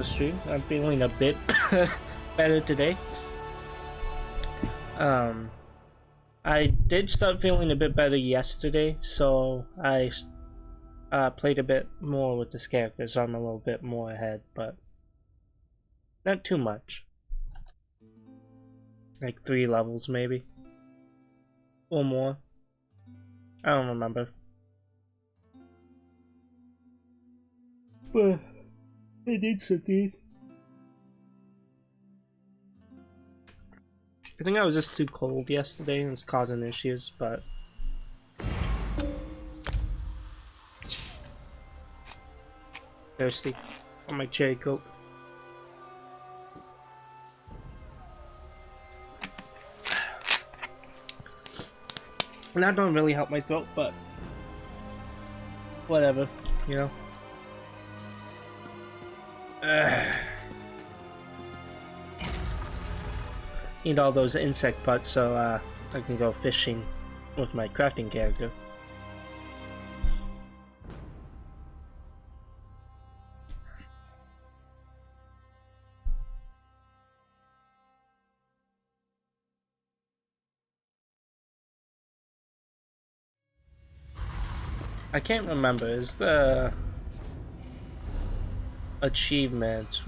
stream. I'm feeling a bit better today. I did start feeling a bit better yesterday, so I played a bit more with this character, so I'm a little bit more ahead, but not too much. Like 3 levels maybe, or more. I don't remember. But I did something. I think I was just too cold yesterday and it's causing issues, but thirsty on my cherry coke. And that don't really help my throat, but whatever, you know. Need all those insect parts so I can go fishing with my crafting character. I can't remember, is the achievement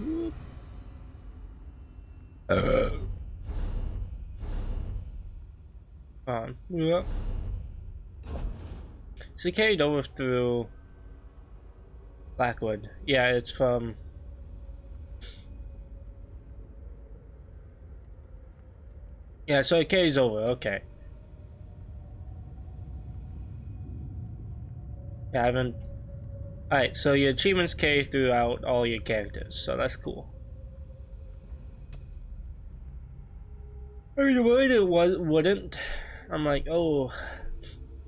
yeah. So it carried over through Blackwood. Yeah, it's from yeah, so it carries over, okay. Yeah, I haven't. Alright, so your achievements carry throughout all your characters, so that's cool. I mean, worried it wouldn't. I'm like, oh,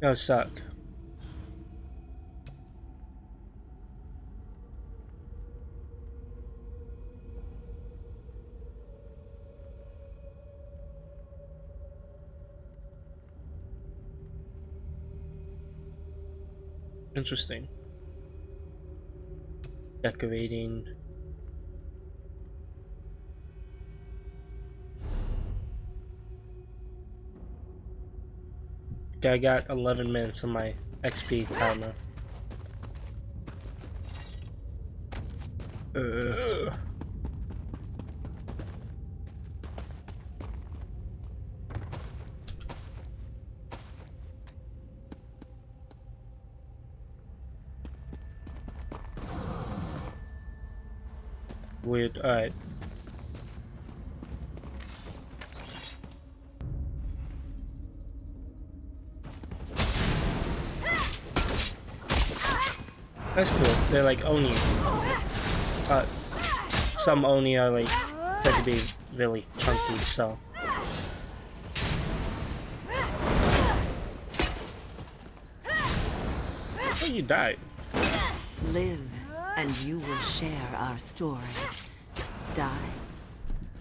that would suck. Interesting. Decorating. Okay, I got 11 minutes on my XP timer. Weird. Alright. That's cool. They're like Oni. Some Oni are like said to be really chunky, so. Oh, you died. Live, and you will share our story. Die,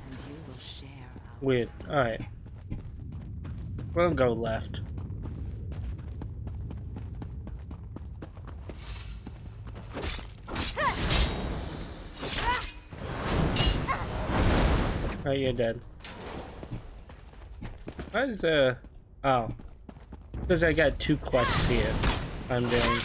and you will share our Weird. Alright. We'll go left. Alright, you're dead. Why is there... Oh. Because I got 2 quests here I'm doing.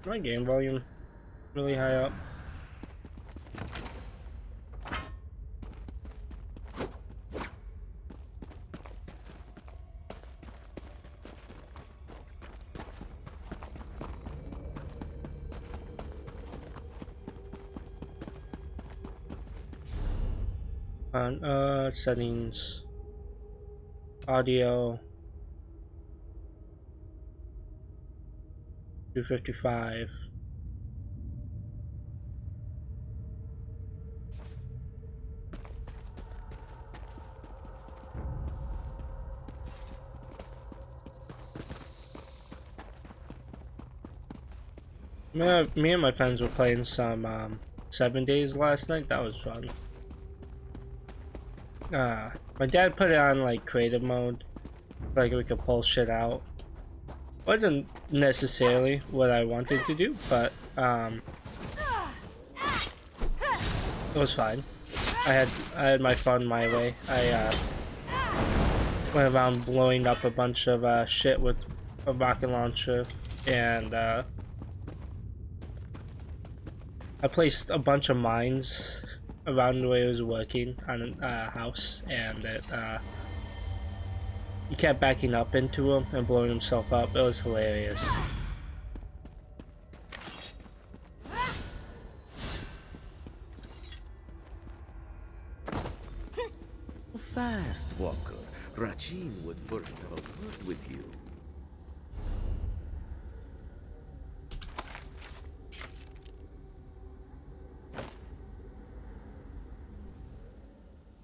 My game volume really high up. On settings, audio 255. Me and my friends were playing some 7 Days last night. That was fun. My dad put it on like creative mode, like we could pull shit out. Wasn't necessarily what I wanted to do, but it was fine. I had my fun my way. I went around blowing up a bunch of shit with a rocket launcher, and I placed a bunch of mines around the way it was working on a house, and it he kept backing up into him and blowing himself up. It was hilarious. Fast, Walker. Rachin would first have a word with you.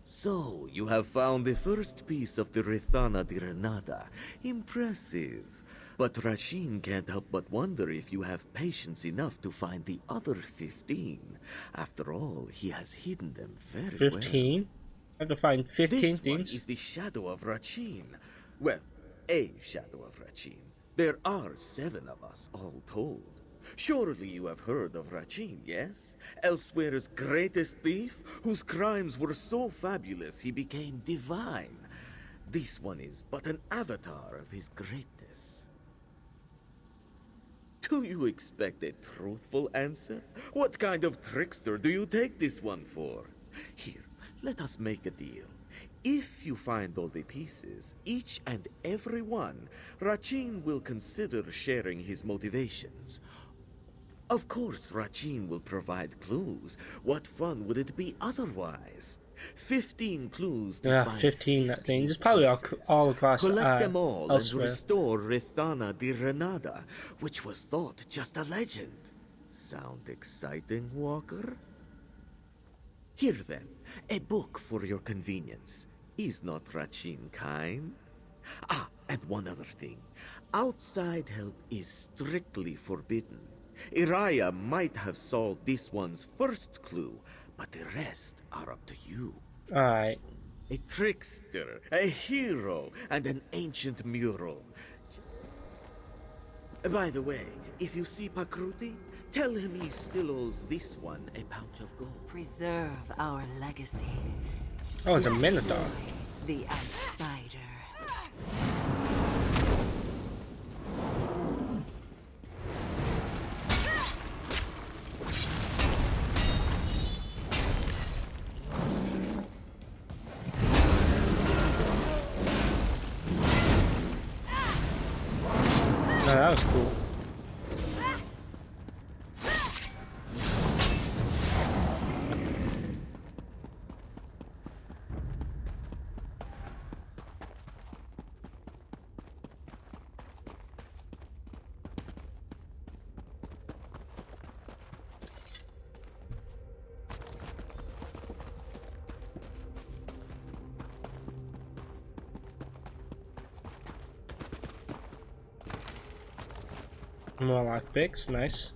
So, you have found the first piece of the Rithana di Renata. Impressive. But Rachin can't help but wonder if you have patience enough to find the other 15. After all, he has hidden them very well. 15? I have to find 15 This things? one is the shadow of Rachin. Well, a shadow of Rachin. There are 7 of us, all told. Surely you have heard of Rachin, yes? Elsewhere's greatest thief, whose crimes were so fabulous he became divine. This one is but an avatar of his greatness. Do you expect a truthful answer? What kind of trickster do you take this one for? Here, let us make a deal. If you find all the pieces, each and every one, Rachin will consider sharing his motivations. Of course, Rachin will provide clues. What fun would it be otherwise? 15 clues to find 15 things. It's probably all across Collect them all elsewhere. and restore Rithana di Renada, which was thought just a legend. Sound exciting, Walker? Here then, a book for your convenience. Is not Rachin kind? Ah, and one other thing. Outside help is strictly forbidden. Iraya might have solved this one's first clue, but the rest are up to you. Alright. A trickster, a hero, and an ancient mural. By the way, if you see Pakruti, tell him he still owes this one a pouch of gold. Preserve our legacy. Oh, it's a Minotaur. Destroy the outsider. No, that was cool. More lockpicks, nice.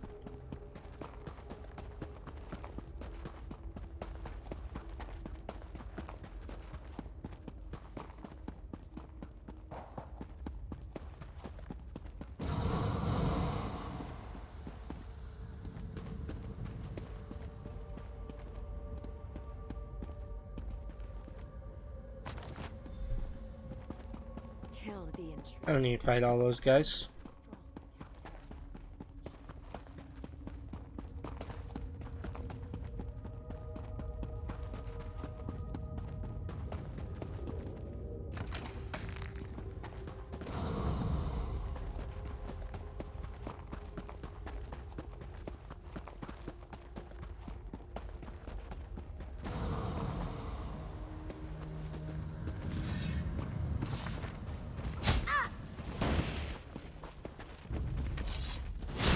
Kill the intruder. I don't need to fight all those guys.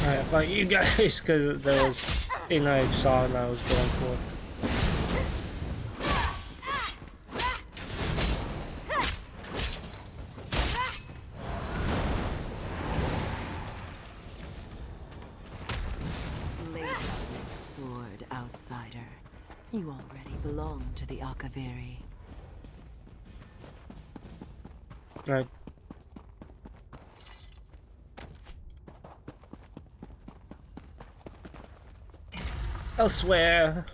Alright, I fought you guys because there was thing I saw and I was going for. You already belong to the Akaviri. Right. Elsewhere.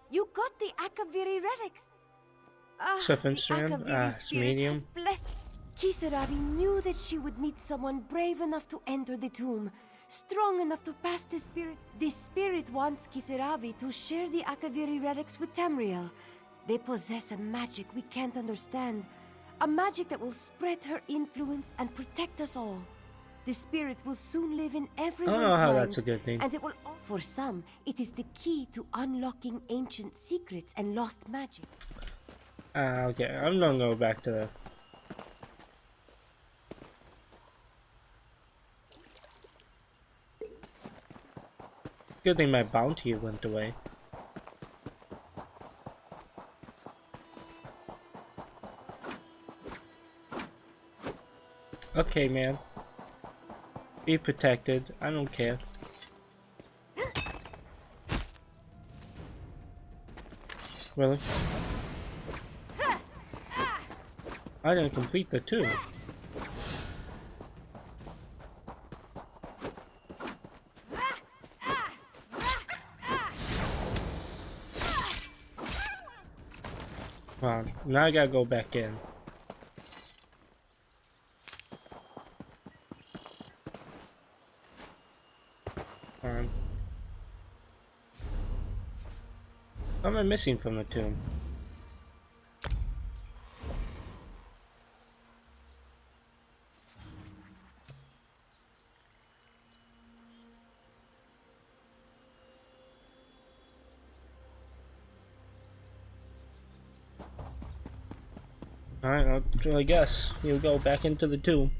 You got the Akaviri relics. Surf The Instagram, Akaviri it's spirit medium. has blessed. Kisaravi knew that she would meet someone brave enough to enter the tomb, strong enough to pass the spirit. The spirit wants Kisaravi to share the Akaviri relics with Tamriel. They possess a magic we can't understand, a magic that will spread her influence and protect us all. The spirit will soon live in I everyone's don't know how minds, that's a good thing. and it will. For some, it is the key to unlocking ancient secrets and lost magic. Okay, I'm gonna go back to the. Good thing my bounty went away. Okay, man. Be protected. I don't care. Really? I didn't complete the two. Now I gotta go back in. What am I missing from the tomb? Alright, I guess you go back into the tomb.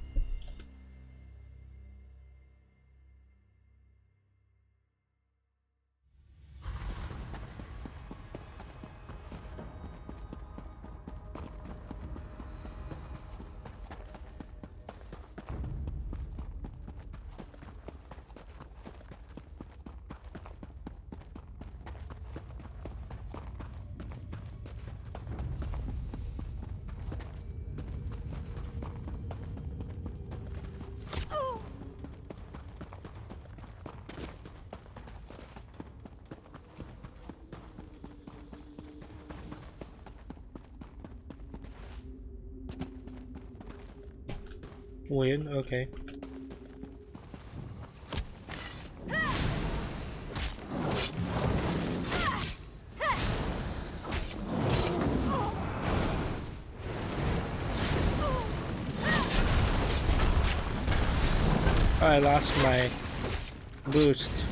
Weird, okay. I lost my boost.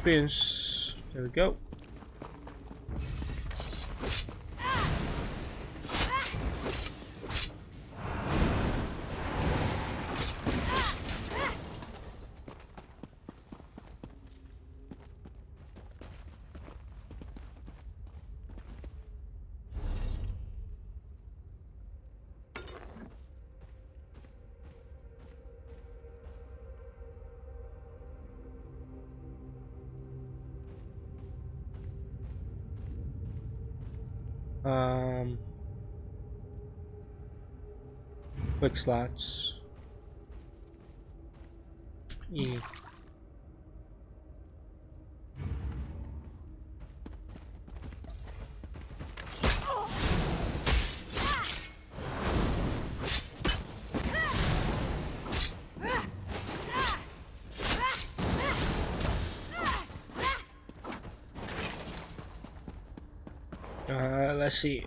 Experience. There we go. Quick slots. E. Let's see.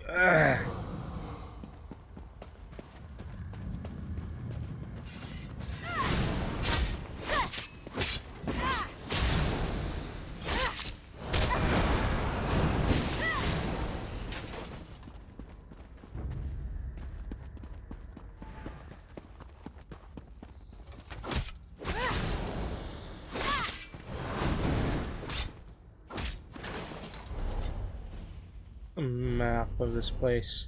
A map of this place.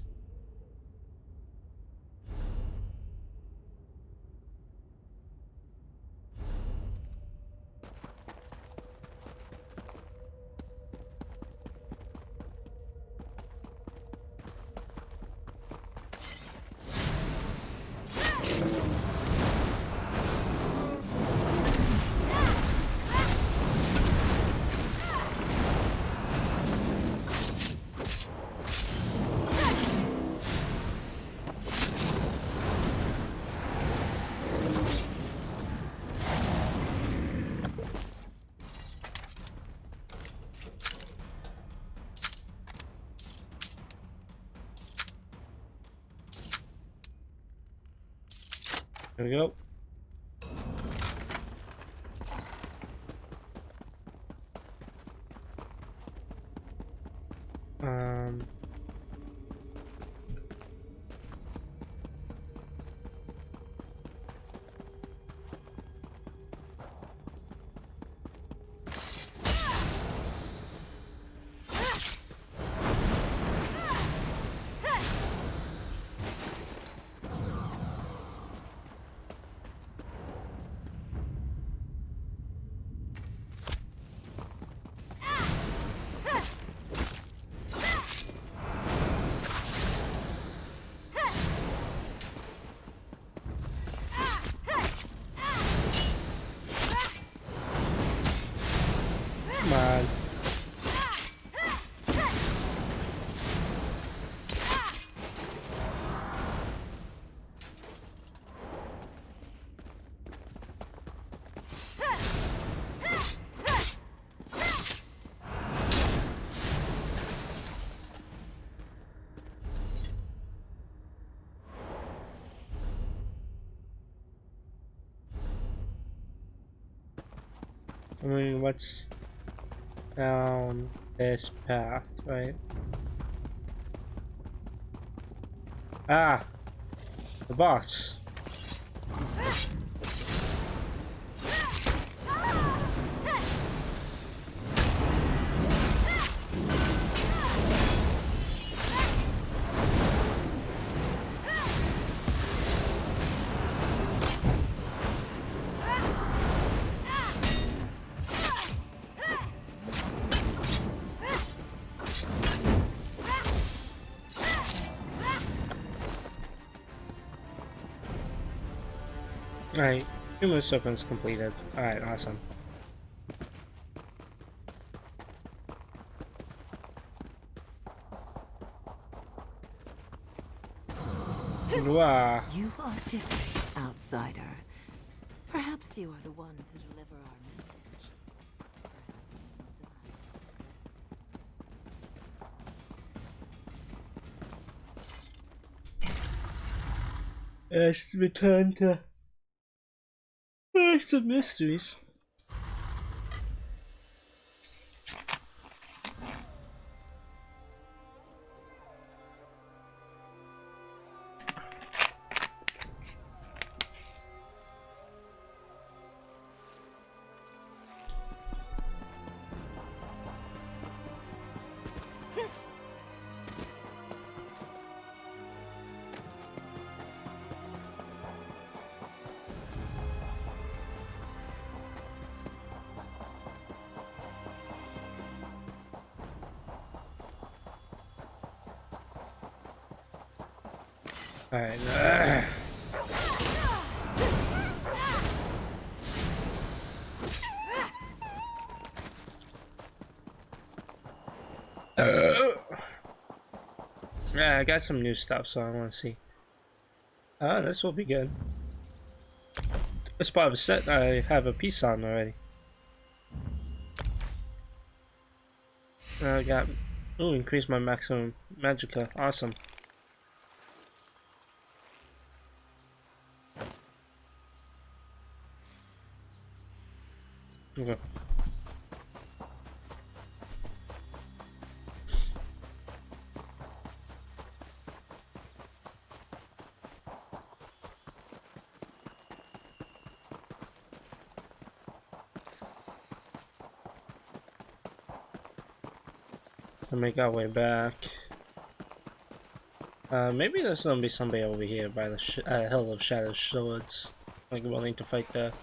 There we go. Um. Come on. I mean, what's down this path, right? Ah, the boss. Alright, human sequence completed. Alright, awesome. Wow. You are different, outsider. Perhaps you are the one to deliver our message. Perhaps you will die. Let's return to some mysteries. Alright. Yeah, I got some new stuff, so I want to see. This will be good. It's part of a set I have a piece on already. I got Ooh, increase my maximum magicka. Awesome. Okay. To make our way back. Maybe there's gonna be somebody over here by the Hill of Shattered Swords, like willing to fight the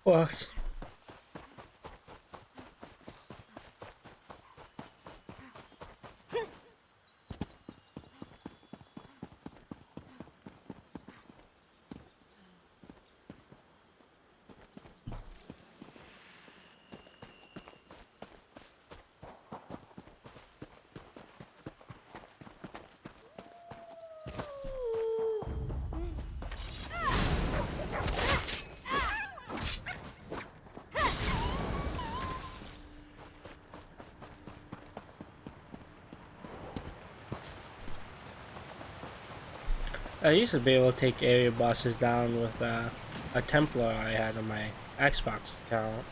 boss. I used to be able to take area bosses down with a Templar I had on my Xbox account.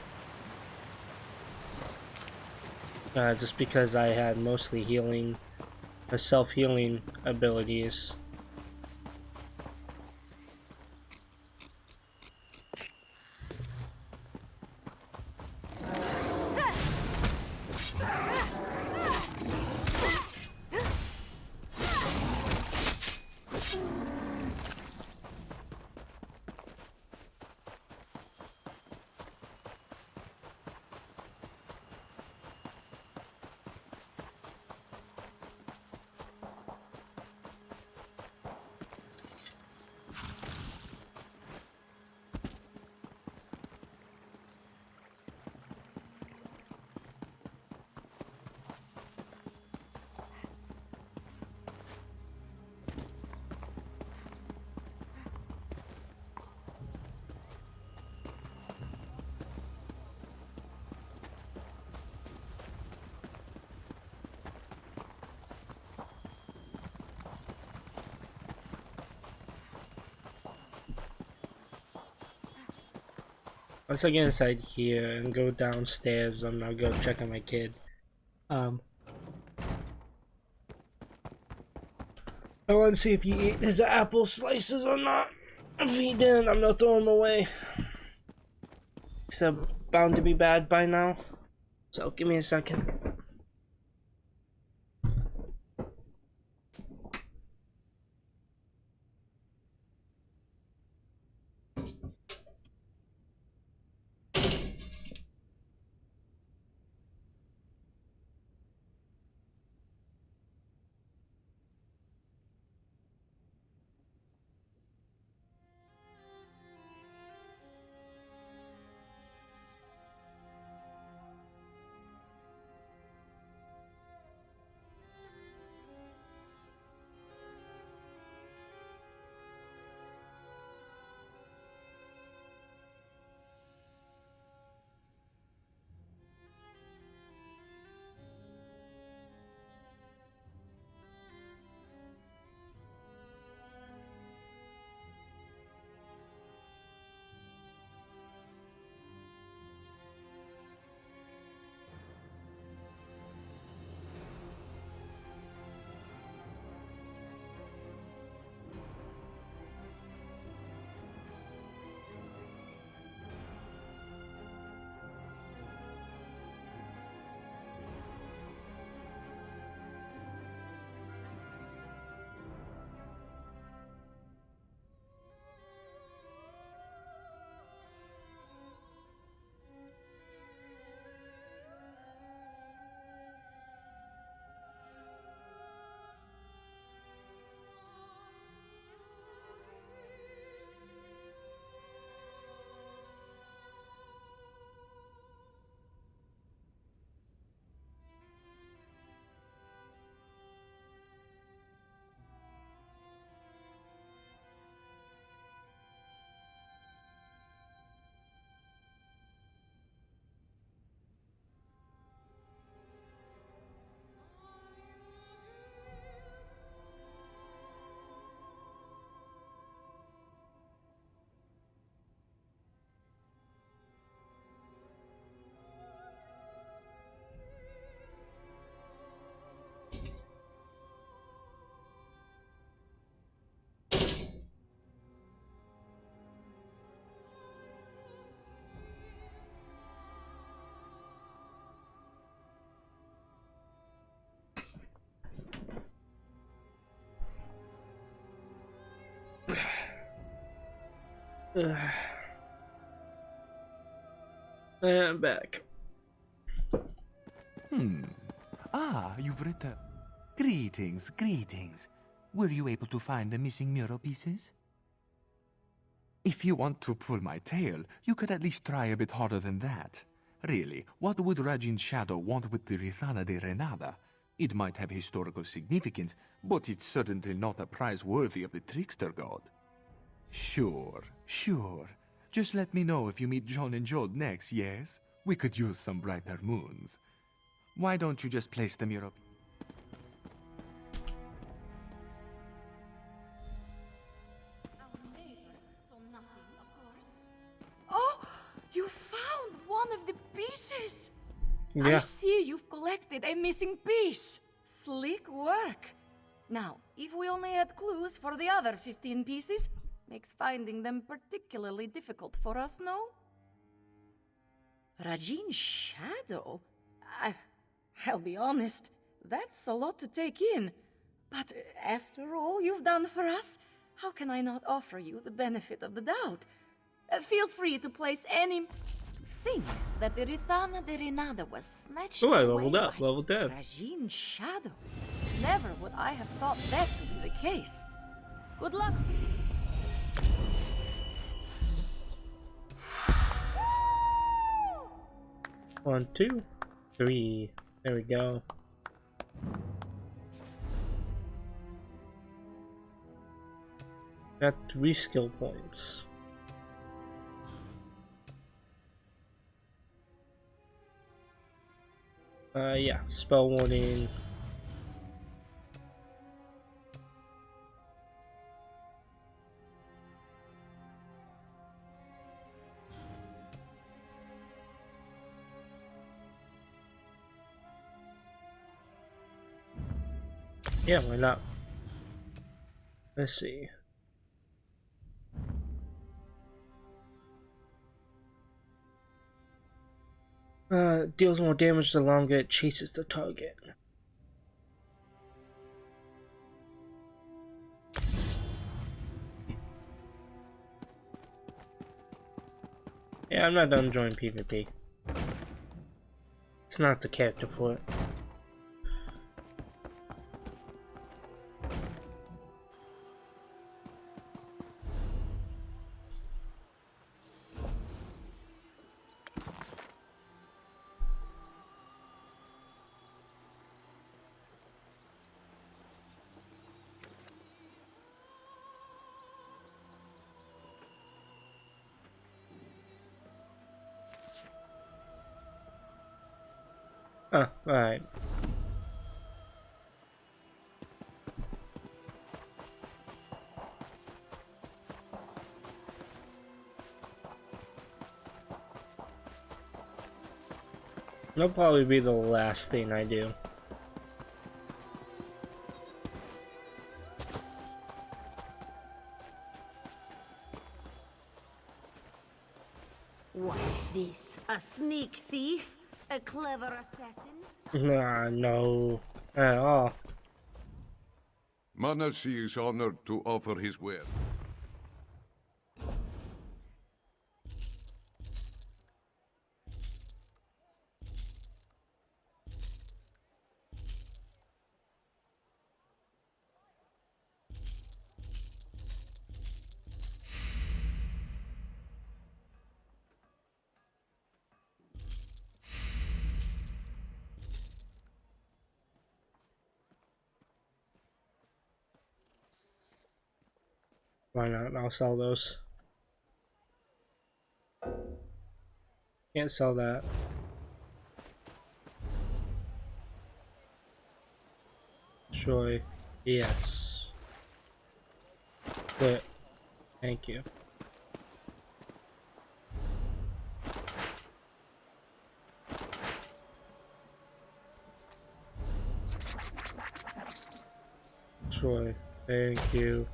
Just because I had mostly healing, self-healing abilities. Once I get inside here and go downstairs, I'm gonna go check on my kid. I want to see if he ate his apple slices or not. If he didn't, I'm gonna throw them away. Except bound to be bad by now. So give me a second. And I'm back. Ah, you've returned. Greetings, greetings. Were you able to find the missing mural pieces? If you want to pull my tail, you could at least try a bit harder than that. Really, what would Rajin's shadow want with the Rithana de Renada? It might have historical significance, but it's certainly not a prize worthy of the trickster god. Sure, sure. Just let me know if you meet John and Jod next, yes? We could use some brighter moons. Why don't you just place the mural? Oh, you found one of the pieces! I Yeah. see you've collected a missing piece. Slick work. Now, if we only had clues for the other 15 pieces, makes finding them particularly difficult for us, no? Rajin's shadow? I'll be honest, that's a lot to take in. But after all you've done for us, how can I not offer you the benefit of the doubt? Feel free to place any thing that the Rithana de Renada was snatched Oh, I away leveled up, by level 10. Rajin's shadow. Never would I have thought that to be the case. Good luck. 1, 2, 3. There we go. Got 3 skill points. Yeah, spell warning. Yeah, why not? Let's see. Deals more damage the longer it chases the target. Yeah, I'm not done enjoying PvP. It's not the character for it. Oh, alright. That'll probably be the last thing I do. What is this? A sneak thief? A clever assassin? Nah, no. At all. Manasi is honored to offer his word. Why not? I'll sell those. Can't sell that. Troy. Yes. Good. Thank you. Troy. Thank you.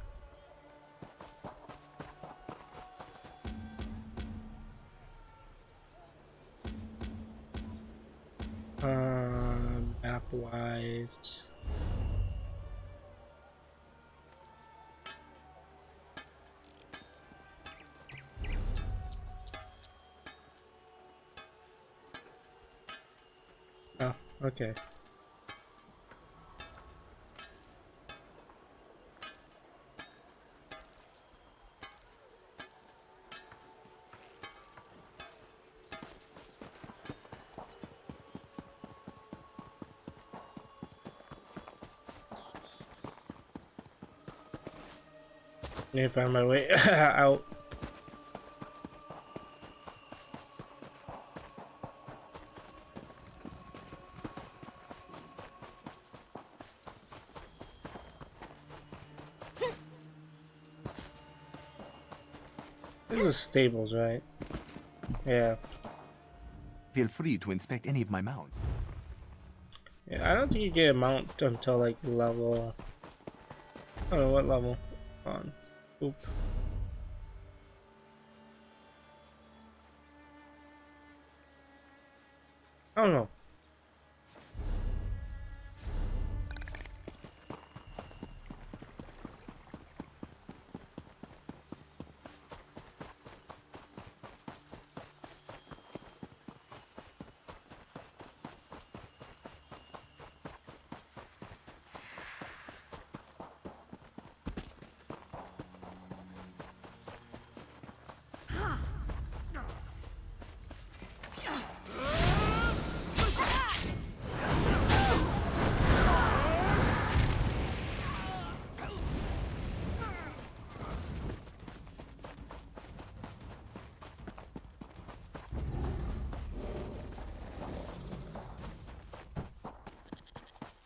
Map-wise. Okay. Let me find my way out. This is stables, right? Yeah. Feel free to inspect any of my mounts. Yeah, I don't think you get a mount until like level. I don't know what level. On. Oop. I don't know.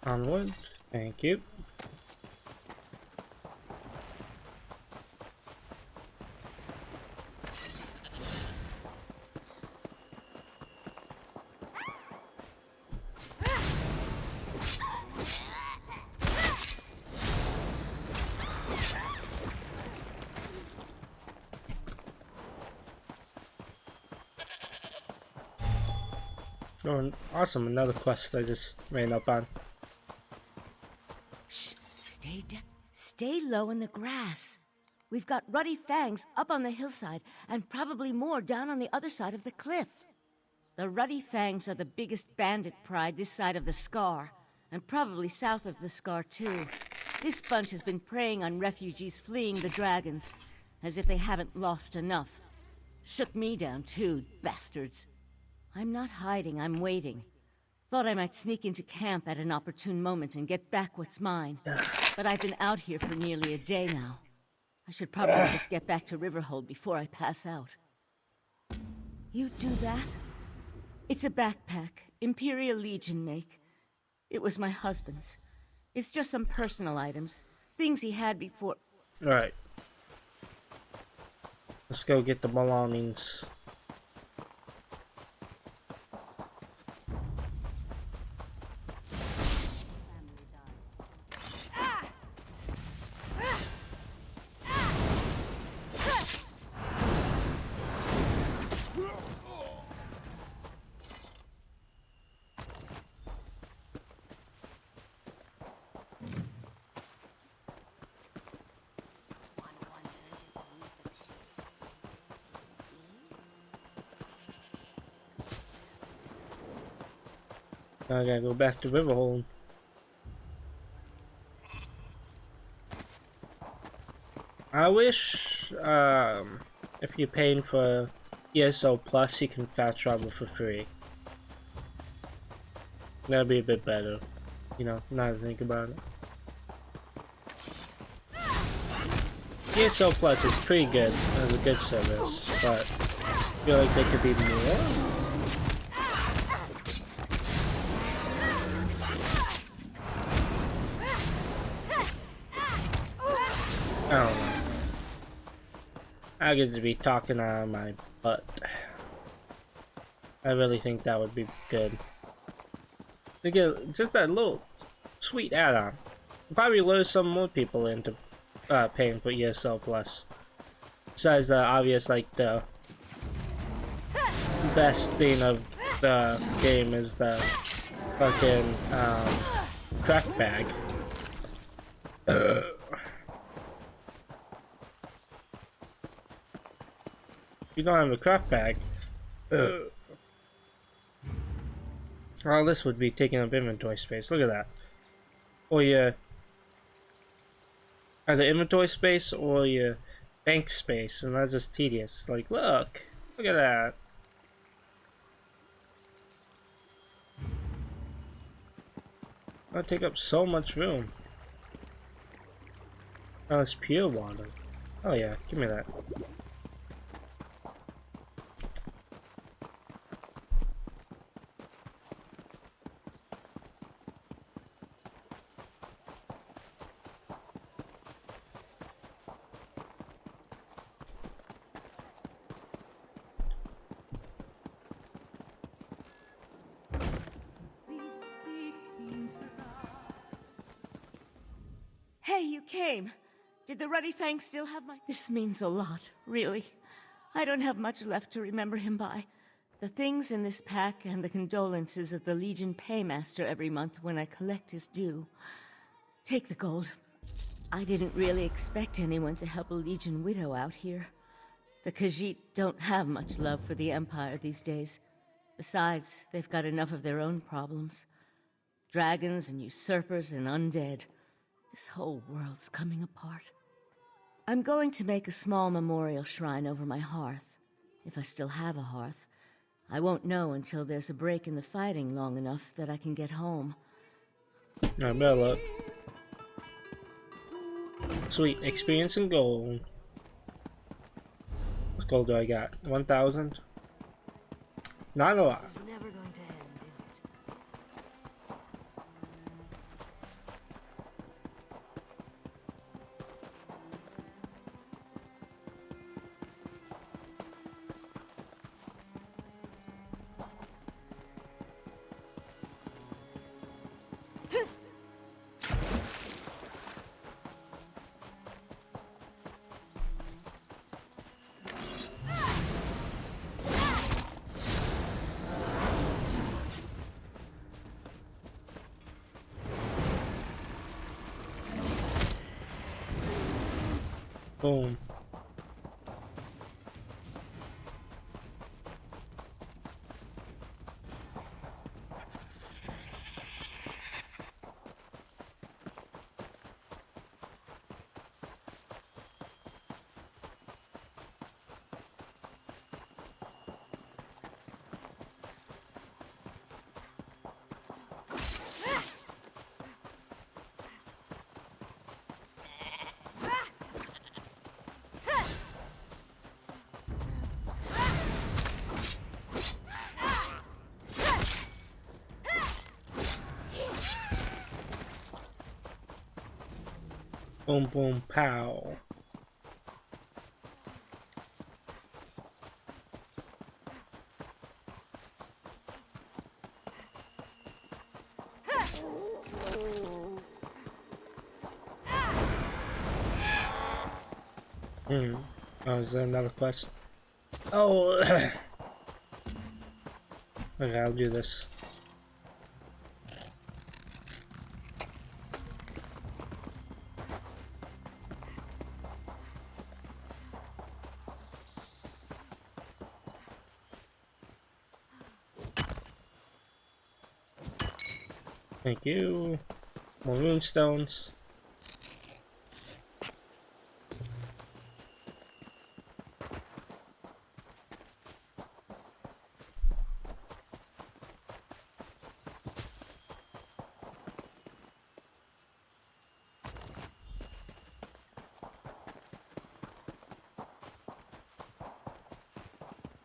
Onward. Thank you. Oh, awesome! Another quest I just ran up on. Shh! Stay low in the grass. We've got ruddy fangs up on the hillside, and probably more down on the other side of the cliff. The ruddy fangs are the biggest bandit pride this side of the Scar, and probably south of the Scar too. This bunch has been preying on refugees fleeing the dragons, as if they haven't lost enough. Shook me down too, bastards. I'm not hiding, I'm waiting. Thought I might sneak into camp at an opportune moment and get back what's mine. But I've been out here for nearly a day now. I should probably just get back to Riverhold before I pass out. You do that? It's a backpack, Imperial Legion make. It was my husband's. It's just some personal items, things he had before. Alright. Let's go get the belongings. I gotta go back to Riverhold. I wish if you're paying for ESO Plus, you can fast travel for free. That'd be a bit better, you know, now to think about it. ESO Plus is pretty good as a good service, but I feel like there could be more. I don't know. I could just be talking out of my butt. I really think that would be good. To get just that little sweet add-on. Probably lure some more people into paying for ESL Plus. Besides the obvious, like the best thing of the game is the fucking craft bag. If you don't have a craft bag, All this would be taking up inventory space. Look at that. Or your either inventory space or your bank space, and that's just tedious. Like, look at that. That'll take up so much room. Oh, it's pure water. Oh yeah, give me that. Hey, you came. Did the Ruddy Fang still have my... This means a lot, really. I don't have much left to remember him by. The things in this pack and the condolences of the Legion paymaster every month when I collect his due. Take the gold. I didn't really expect anyone to help a Legion widow out here. The Khajiit don't have much love for the Empire these days. Besides, they've got enough of their own problems. Dragons and usurpers and undead. This whole world's coming apart. I'm going to make a small memorial shrine over my hearth. If I still have a hearth. I won't know until there's a break in the fighting long enough that I can get home. Alright, better luck. Sweet, experience and gold. What gold do I got? 1,000? Not a lot. This is never going to end, is it? Boom. Boom, boom, pow. Oh, is there another quest? Oh, okay, I'll do this. Thank you. More runestones.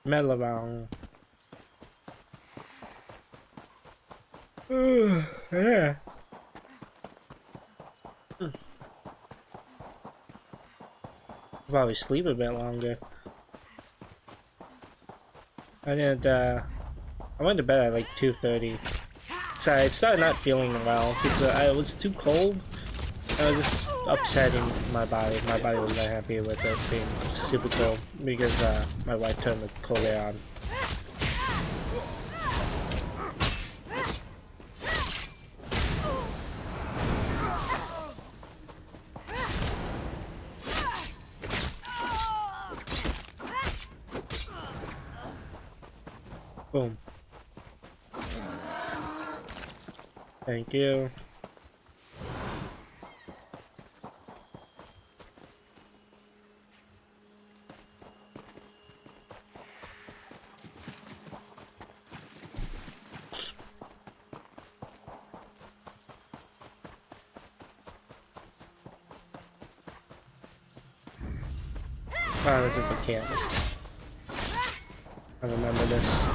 Metal around. Yeah. Probably sleep a bit longer. I went to bed at like 2:30. So I started not feeling well because I was too cold. I was just upsetting my body. My body was not happy with it being super cold because my wife turned the cold air on. Boom. Thank you. Oh, this is a camp. I remember this.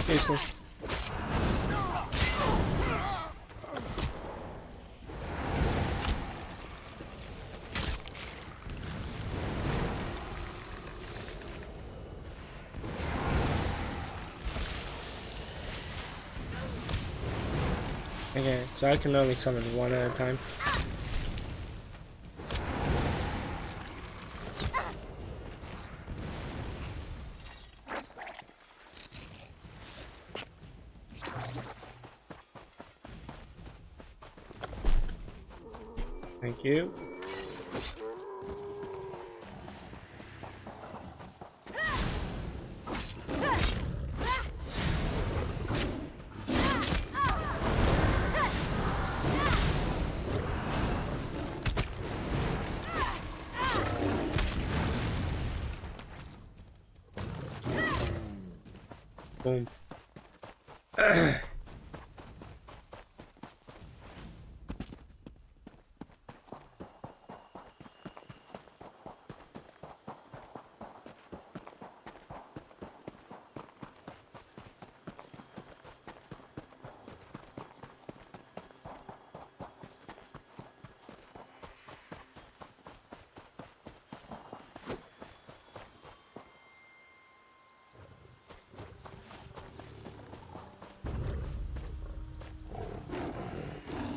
Seriously. Okay, so I can only summon one at a time. Thank you. Boom.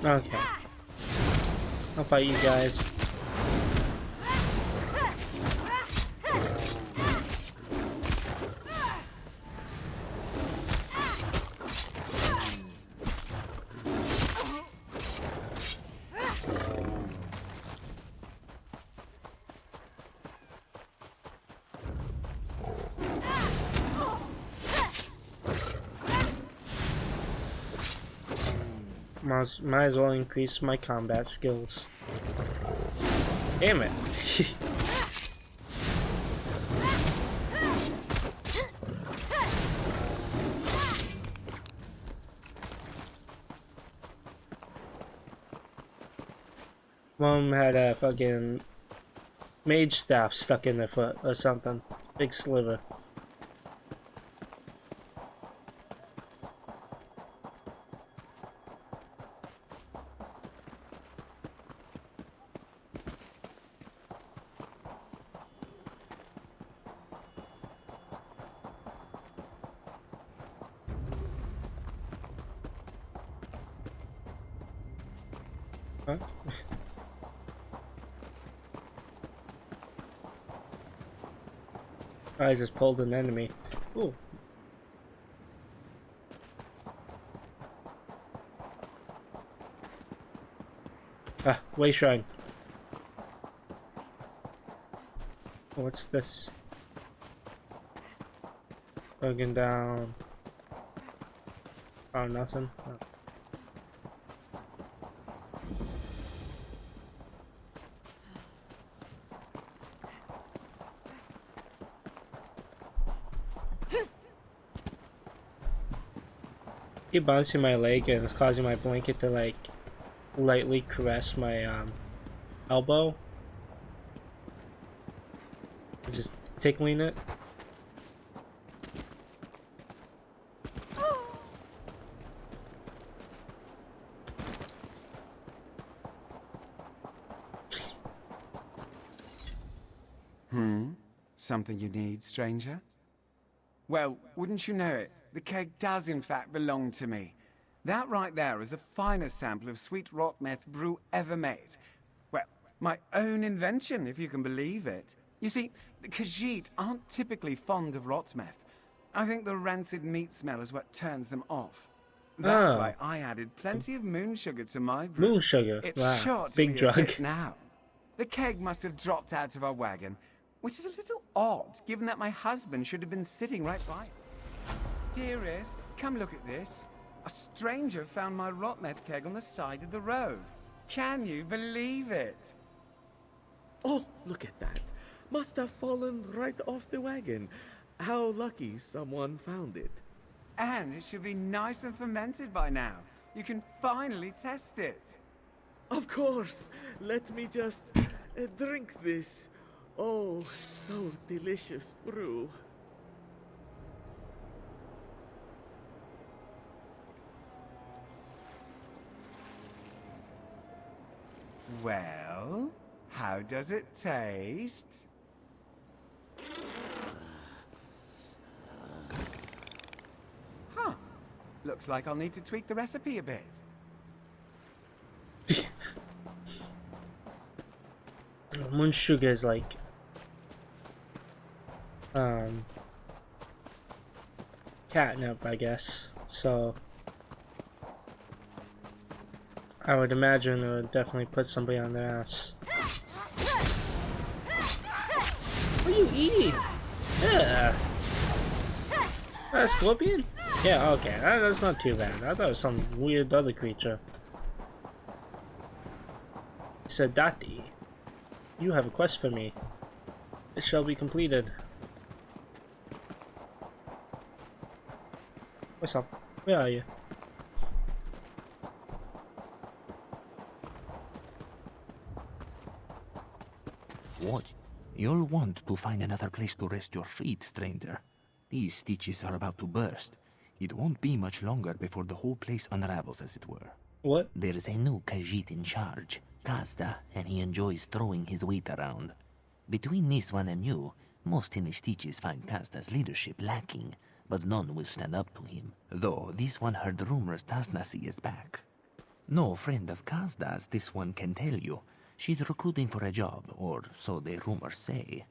Okay. I'll fight you guys. Might as well increase my combat skills. Damn it. Mom had a fucking mage staff stuck in their foot or something. Big sliver. Huh? I just pulled an enemy. Ooh. Ah, way shrine. What's this? Broken down. Oh, nothing. Oh. Keep bouncing my leg and it's causing my blanket to like lightly caress my elbow. Just tickling it. Something you need, stranger? Well, wouldn't you know it? The keg does in fact belong to me. That right there is the finest sample of sweet rot meth brew ever made. Well, my own invention, if you can believe it. You see, the Khajiit aren't typically fond of rot meth. I think the rancid meat smell is what turns them off. That's Oh. why I added plenty of moon sugar to my brew. Moon sugar. It's Wow. sure to Big be a drug. hit now. The keg must have dropped out of our wagon, which is a little odd, given that my husband should have been sitting right by it. Dearest, come look at this. A stranger found my rot meth keg on the side of the road. Can you believe it? Oh, look at that. Must have fallen right off the wagon. How lucky someone found it. And it should be nice and fermented by now. You can finally test it. Of course. Let me just drink this. Oh, so delicious brew. Well, how does it taste? Huh. Looks like I'll need to tweak the recipe a bit. Moon sugar is like catnip, I guess. So I would imagine it would definitely put somebody on their ass. What are you eating? Yeah. A scorpion? Yeah, okay. That's not too bad. I thought it was some weird other creature. Sadati, you have a quest for me. It shall be completed. What's up? Where are you? What? You'll want to find another place to rest your feet, stranger. These stitches are about to burst. It won't be much longer before the whole place unravels, as it were. What? There's a new Khajiit in charge, Kazda, and he enjoys throwing his weight around. Between this one and you, most in the stitches find Kazda's leadership lacking, but none will stand up to him. Though this one heard rumors Tasnasi is back. No friend of Kazda's, this one can tell you. She's recruiting for a job, or so the rumors say.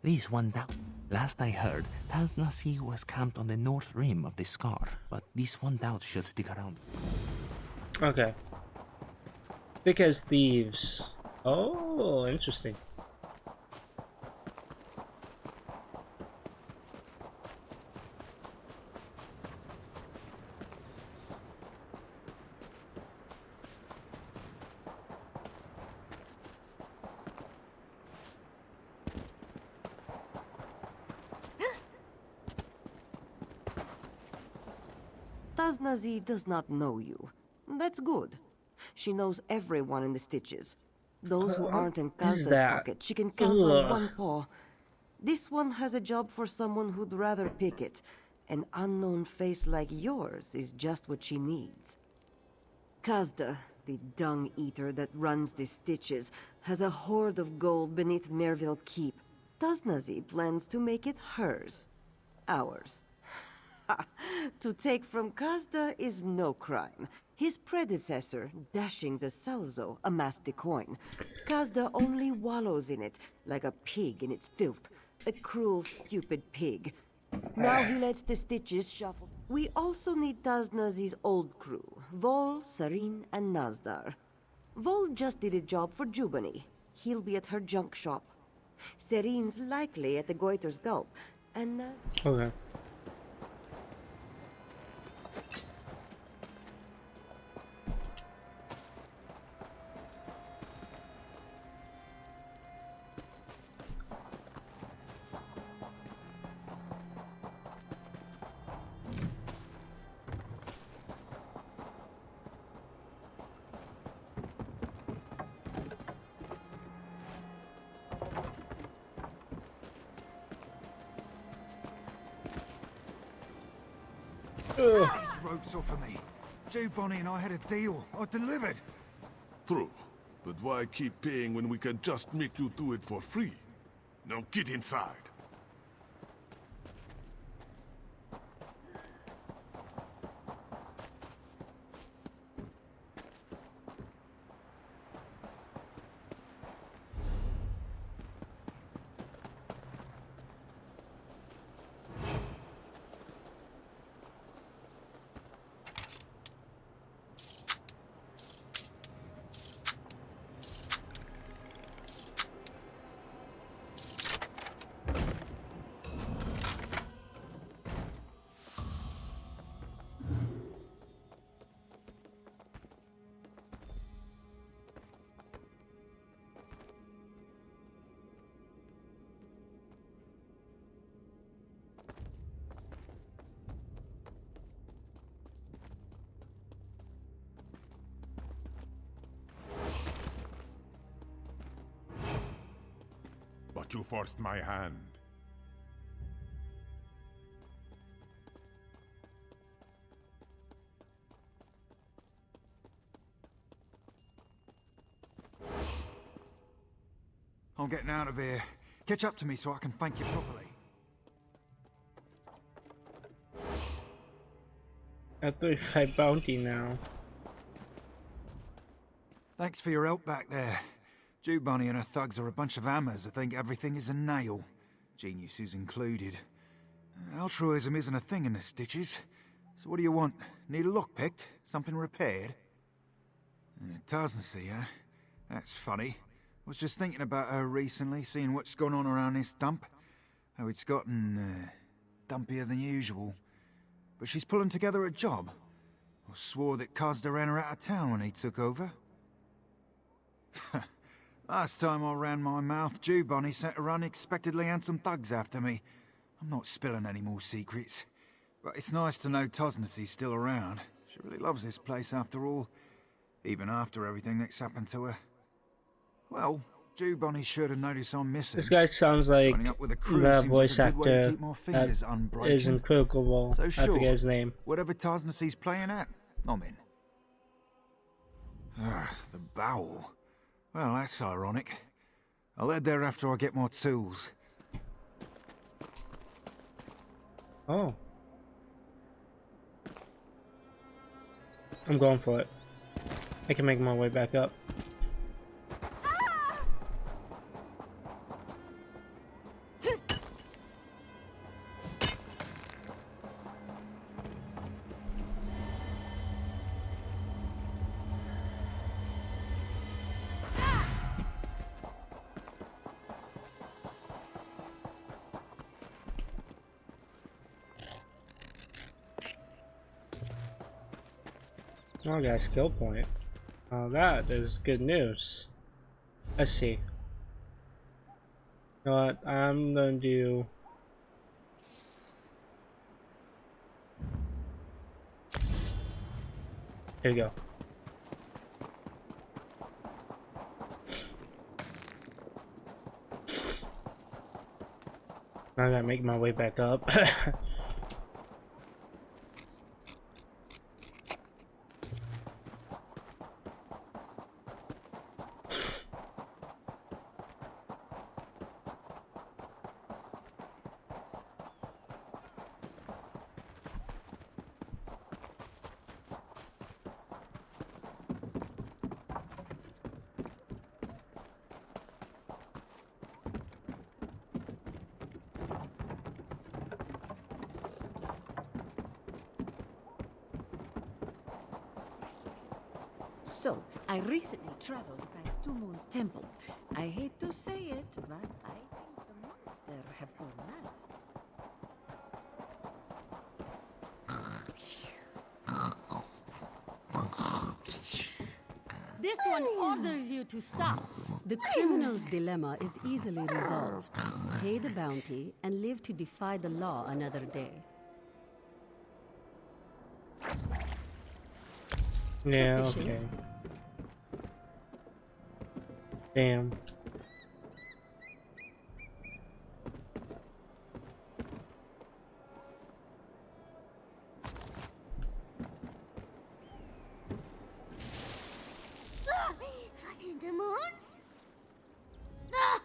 This one doubt. Last I heard, Tasnasi was camped on the north rim of the scar, but this one doubt should stick around. Okay. Thick as thieves. Oh, interesting. Taznazi does not know you. That's good. She knows everyone in the stitches. Those who aren't in Kazda's that? pocket, she can count on Ugh. one paw. This one has a job for someone who'd rather pick it. An unknown face like yours is just what she needs. Kazda, the dung eater that runs the stitches, has a hoard of gold beneath Merville Keep. Taznazi plans to make it hers. Ours. To take from Kazda is no crime. His predecessor, Dashing the Salzo, amassed the coin. Kazda only wallows in it, like a pig in its filth. A cruel, stupid pig. Now he lets the stitches shuffle. We also need Taznazi's old crew, Vol, Sarin, and Nazdar. Vol just did a job for Jubani. He'll be at her junk shop. Sarin's likely at the Goiter's Gulp, and Okay. Ugh. These ropes off of me. Joe Bonnie and I had a deal. I delivered. True. But why keep paying when we can just make you do it for free? Now get inside. thought you forced my hand. I'm getting out of here. Catch up to me so I can thank you properly. At 35 bounty now. Thanks for your help back there. Jew Bunny and her thugs are a bunch of hammers that think everything is a nail. Geniuses included. Altruism isn't a thing in the Stitches. So what do you want? Need a lock picked? Something repaired? Tarsnessy, huh? That's funny. Was just thinking about her recently, seeing what's gone on around this dump. How it's gotten, dumpier than usual. But she's pulling together a job. I swore that Cosda ran her out of town when he took over. Last time I ran my mouth, Jew Bunny sent her unexpectedly handsome thugs after me. I'm not spilling any more secrets. But it's nice to know Tosnessy's still around. She really loves this place after all. Even after everything that's happened to her. Well, Jew Bunny should have noticed I'm missing. This guy sounds like Joining up with the crew the seems voice like a good way to actor keep my that fingers unbreaking. is in Critical Role. So I sure, forget his name. whatever Tarsnessy's playing at, I'm in. The bowel. Well, that's ironic. I'll head there after I get more tools. Oh. I'm going for it. I can make my way back up. Oh, I got a skill point. Oh, that is good news. Let's see. You know what? I'm gonna do. Here we go. I gotta make my way back up. So, I recently traveled past Two Moons Temple. I hate to say it, but I think the monks there have gone mad. This one orders you to stop. The criminal's dilemma is easily resolved. Pay the bounty and live to defy the law another day. Yeah, okay. Sufficient. Damn. In the moons? Ah,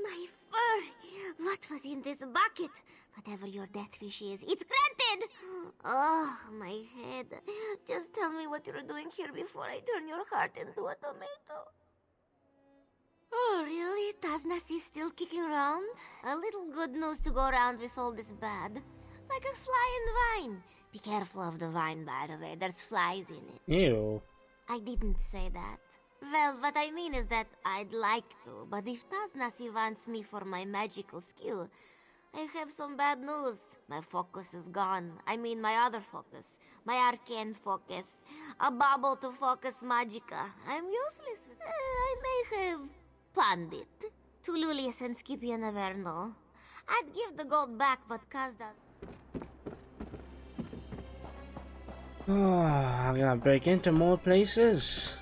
my fur! What was in this bucket? Whatever your death wish is, it's granted! Oh, my head. Just tell me what you're doing here before I turn your heart into a tomato. Oh, really? Taznas is still kicking around? A little good news to go around with all this bad. Like a fly in vine. Be careful of the vine, by the way. There's flies in it. Ew. I didn't say that. Well, what I mean is that I'd like to, but if Taznasi wants me for my magical skill, I have some bad news. My focus is gone. I mean my other focus. My arcane focus. A bubble to focus magica. I'm useless with I may have planned it. To Lulius and Skippy and Averno. I'd give the gold back, but Kazda... Oh, I gotta break into more places.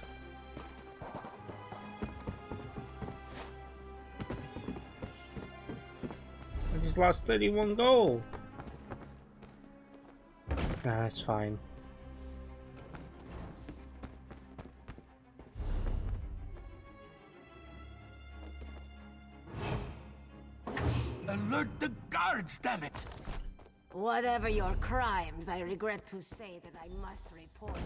just lost 31 gold. Nah, it's fine. Alert the guards, damn it! Whatever your crimes, I regret to say that I must report you.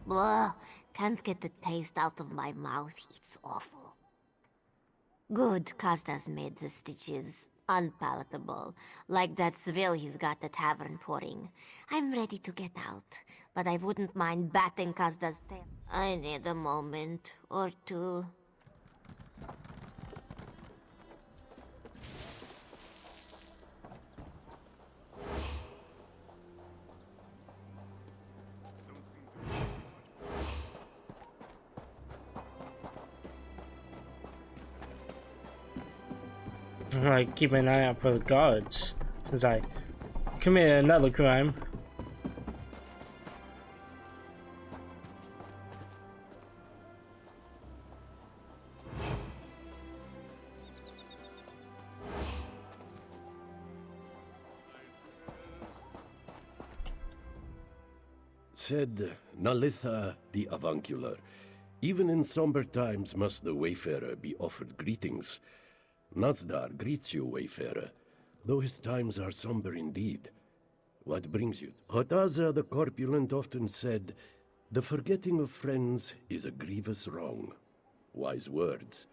Blah, can't get the taste out of my mouth. It's awful. Good, Kazda's made the stitches unpalatable, like that swill he's got the tavern pouring. I'm ready to get out, but I wouldn't mind batting Kazda's tail. I need a moment or two. I keep an eye out for the guards since I committed another crime. Said Nalitha the avuncular, even in somber times must the wayfarer be offered greetings. Nazdar greets you, wayfarer, though his times are somber indeed. What brings you? Hotaza the corpulent often said, the forgetting of friends is a grievous wrong. Wise words.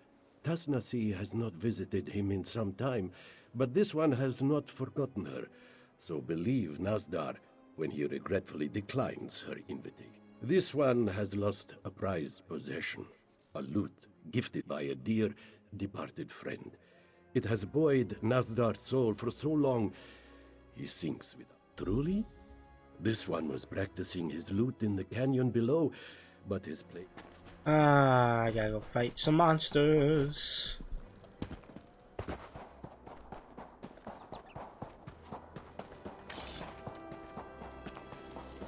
Tasnasi has not visited him in some time, but this one has not forgotten her, so believe Nazdar when he regretfully declines her invitation. This one has lost a prized possession, a lute gifted by a dear departed friend. It has buoyed Nazdar's soul for so long, he sinks with it. Truly? This one was practicing his lute in the canyon below, but his play... I gotta go fight some monsters.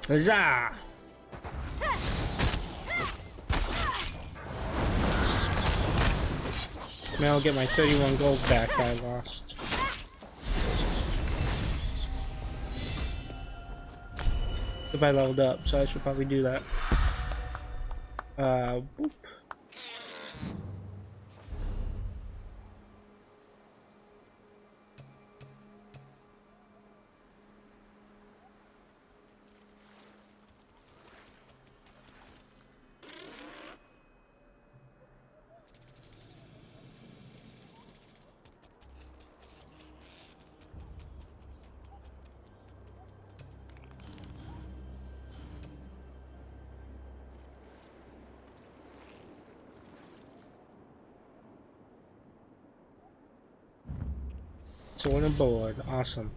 Huzzah! Now I'll get my 31 gold back I lost. If I leveled up, so I should probably do that. Boop. Sword and board, awesome.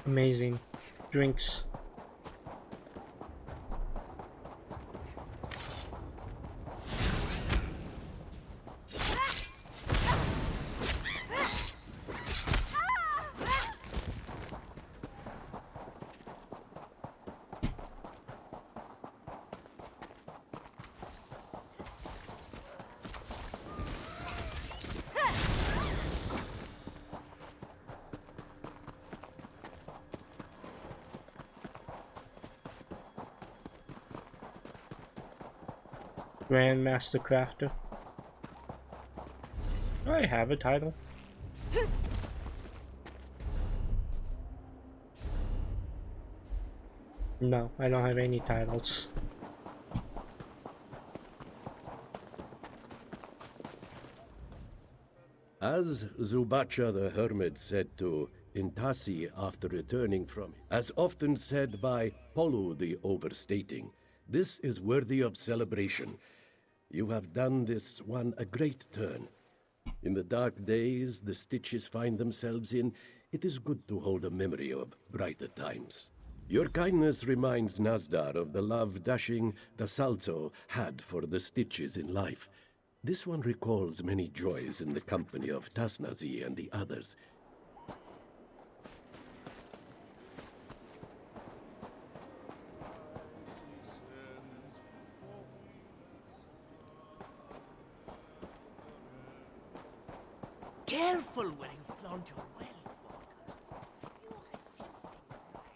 Amazing drinks. Grandmaster Crafter. Do I have a title? No, I don't have any titles. As Zubacha the Hermit said to Intasi after returning from, as often said by Polu the Overstating, this is worthy of celebration. You have done this one a great turn. In the dark days the Stitches find themselves in, it is good to hold a memory of brighter times. Your kindness reminds Nazdar of the love dashing Dasalzo had for the Stitches in life. This one recalls many joys in the company of Tasnazi and the others. Careful where you flaunt your wealth, Walker. You are a tempting prize.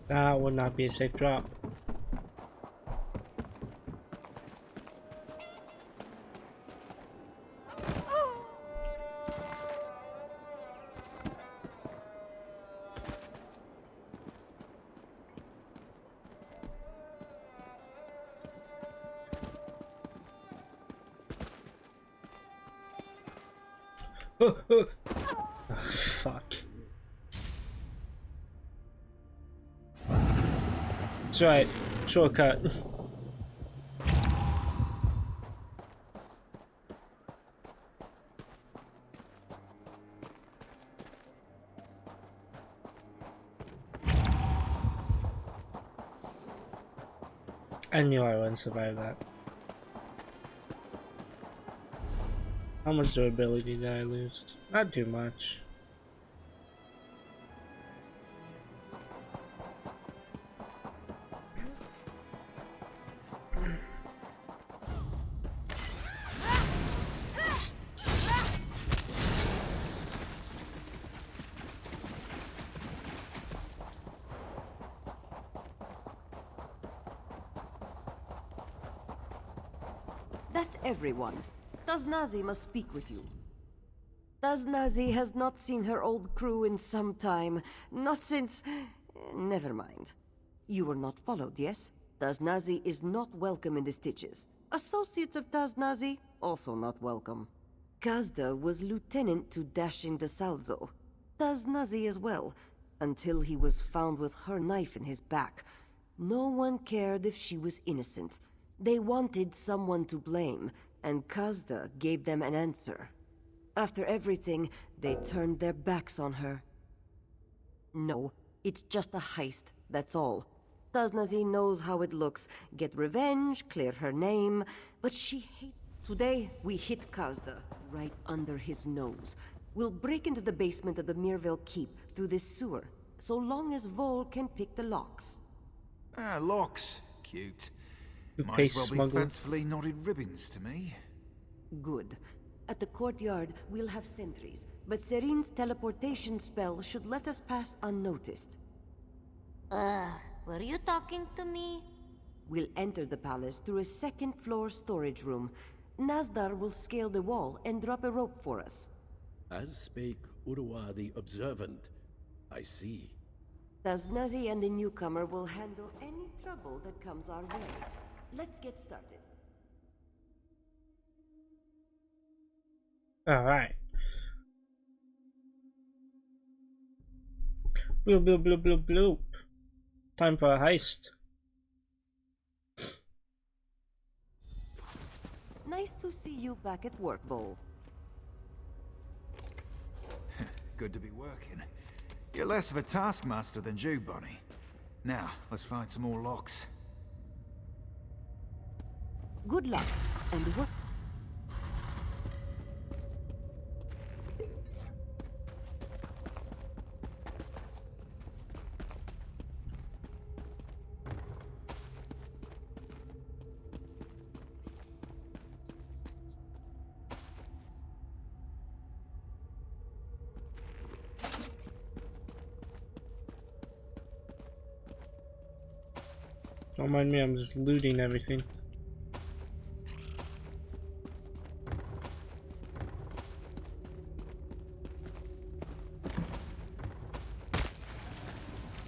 That would not be a safe drop. Oh, fuck. That's right. Shortcut. I knew I wouldn't survive that. How much durability did I lose? Not too much. That's everyone. Tasnazi must speak with you. Tasnazi has not seen her old crew in some time. Not since... Never mind. You were not followed, yes? Tasnazi is not welcome in the Stitches. Associates of Tasnazi, also not welcome. Kazda was lieutenant to Dashin de Salzo. Tasnazi as well, until he was found with her knife in his back. No one cared if she was innocent. They wanted someone to blame, and Kazda gave them an answer. After everything, they turned their backs on her. No, it's just a heist, that's all. Tasnazi knows how it looks. Get revenge, clear her name, but she hates... Today, we hit Kazda, right under his nose. We'll break into the basement of the Mirville Keep through this sewer, so long as Vol can pick the locks. Ah, locks. Cute. Might Toothpaste as well be smuggler. fancifully knotted ribbons to me. Good. At the courtyard, we'll have sentries, but Serin's teleportation spell should let us pass unnoticed. Were you talking to me? We'll enter the palace through a second-floor storage room. Nazdar will scale the wall and drop a rope for us. As spake Urwa the Observant. I see. Taznazi and the newcomer will handle any trouble that comes our way. Let's get started. Alright. Bloop, bloop, bloop, bloop, bloop. Time for a heist. Nice to see you back at work, Bo. Good to be working. You're less of a taskmaster than Jew, Bonnie. Now, let's find some more locks. Good luck, and what? Don't mind me, I'm just looting everything.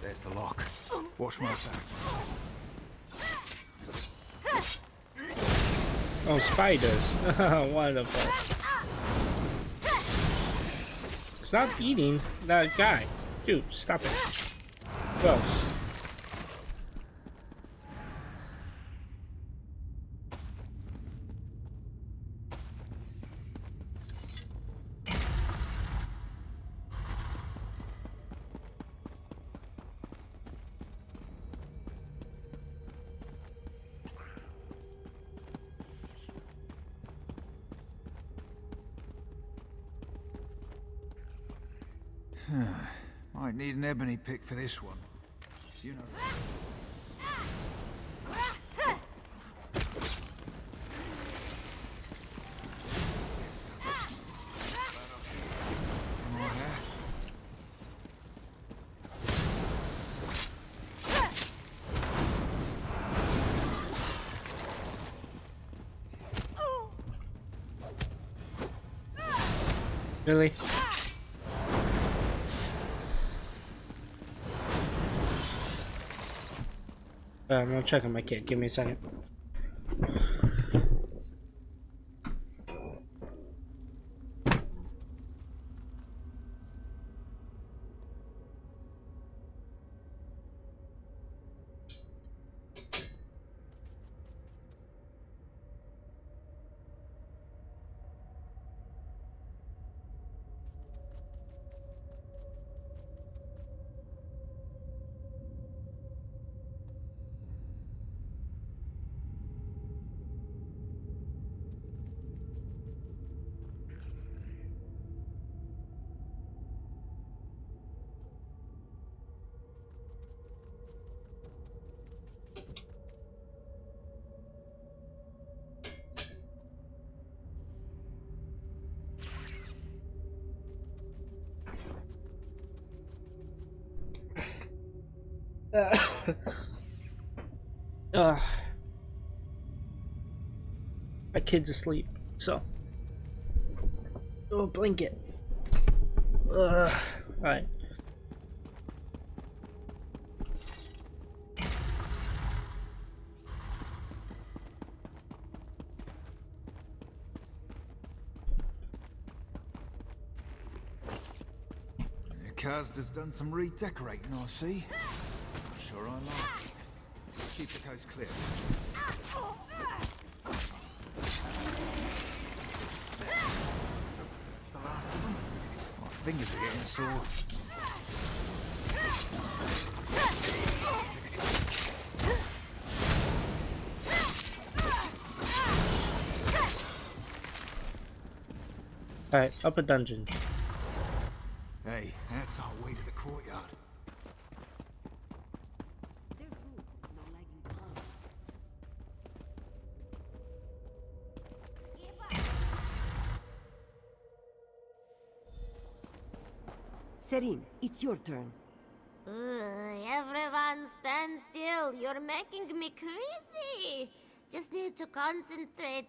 There's the lock. Watch my back. Oh, spiders. Wonderful. Stop eating that guy. Dude, stop it. Gross. Might need an ebony pick for this one. You know. Really? I'm gonna check on my kid. Give me a second. My kid's asleep, so. Oh, blanket. Alright. Kaz has done some redecorating, I see. Sure I like it. Keep the coast clear. That's the last of them. My fingers are getting sore. Alright, upper dungeons. Hey, that's our way to the courtyard. They're good, no lagging behind. Serin, it's your turn. Everyone stand still. You're making me crazy. Just need to concentrate.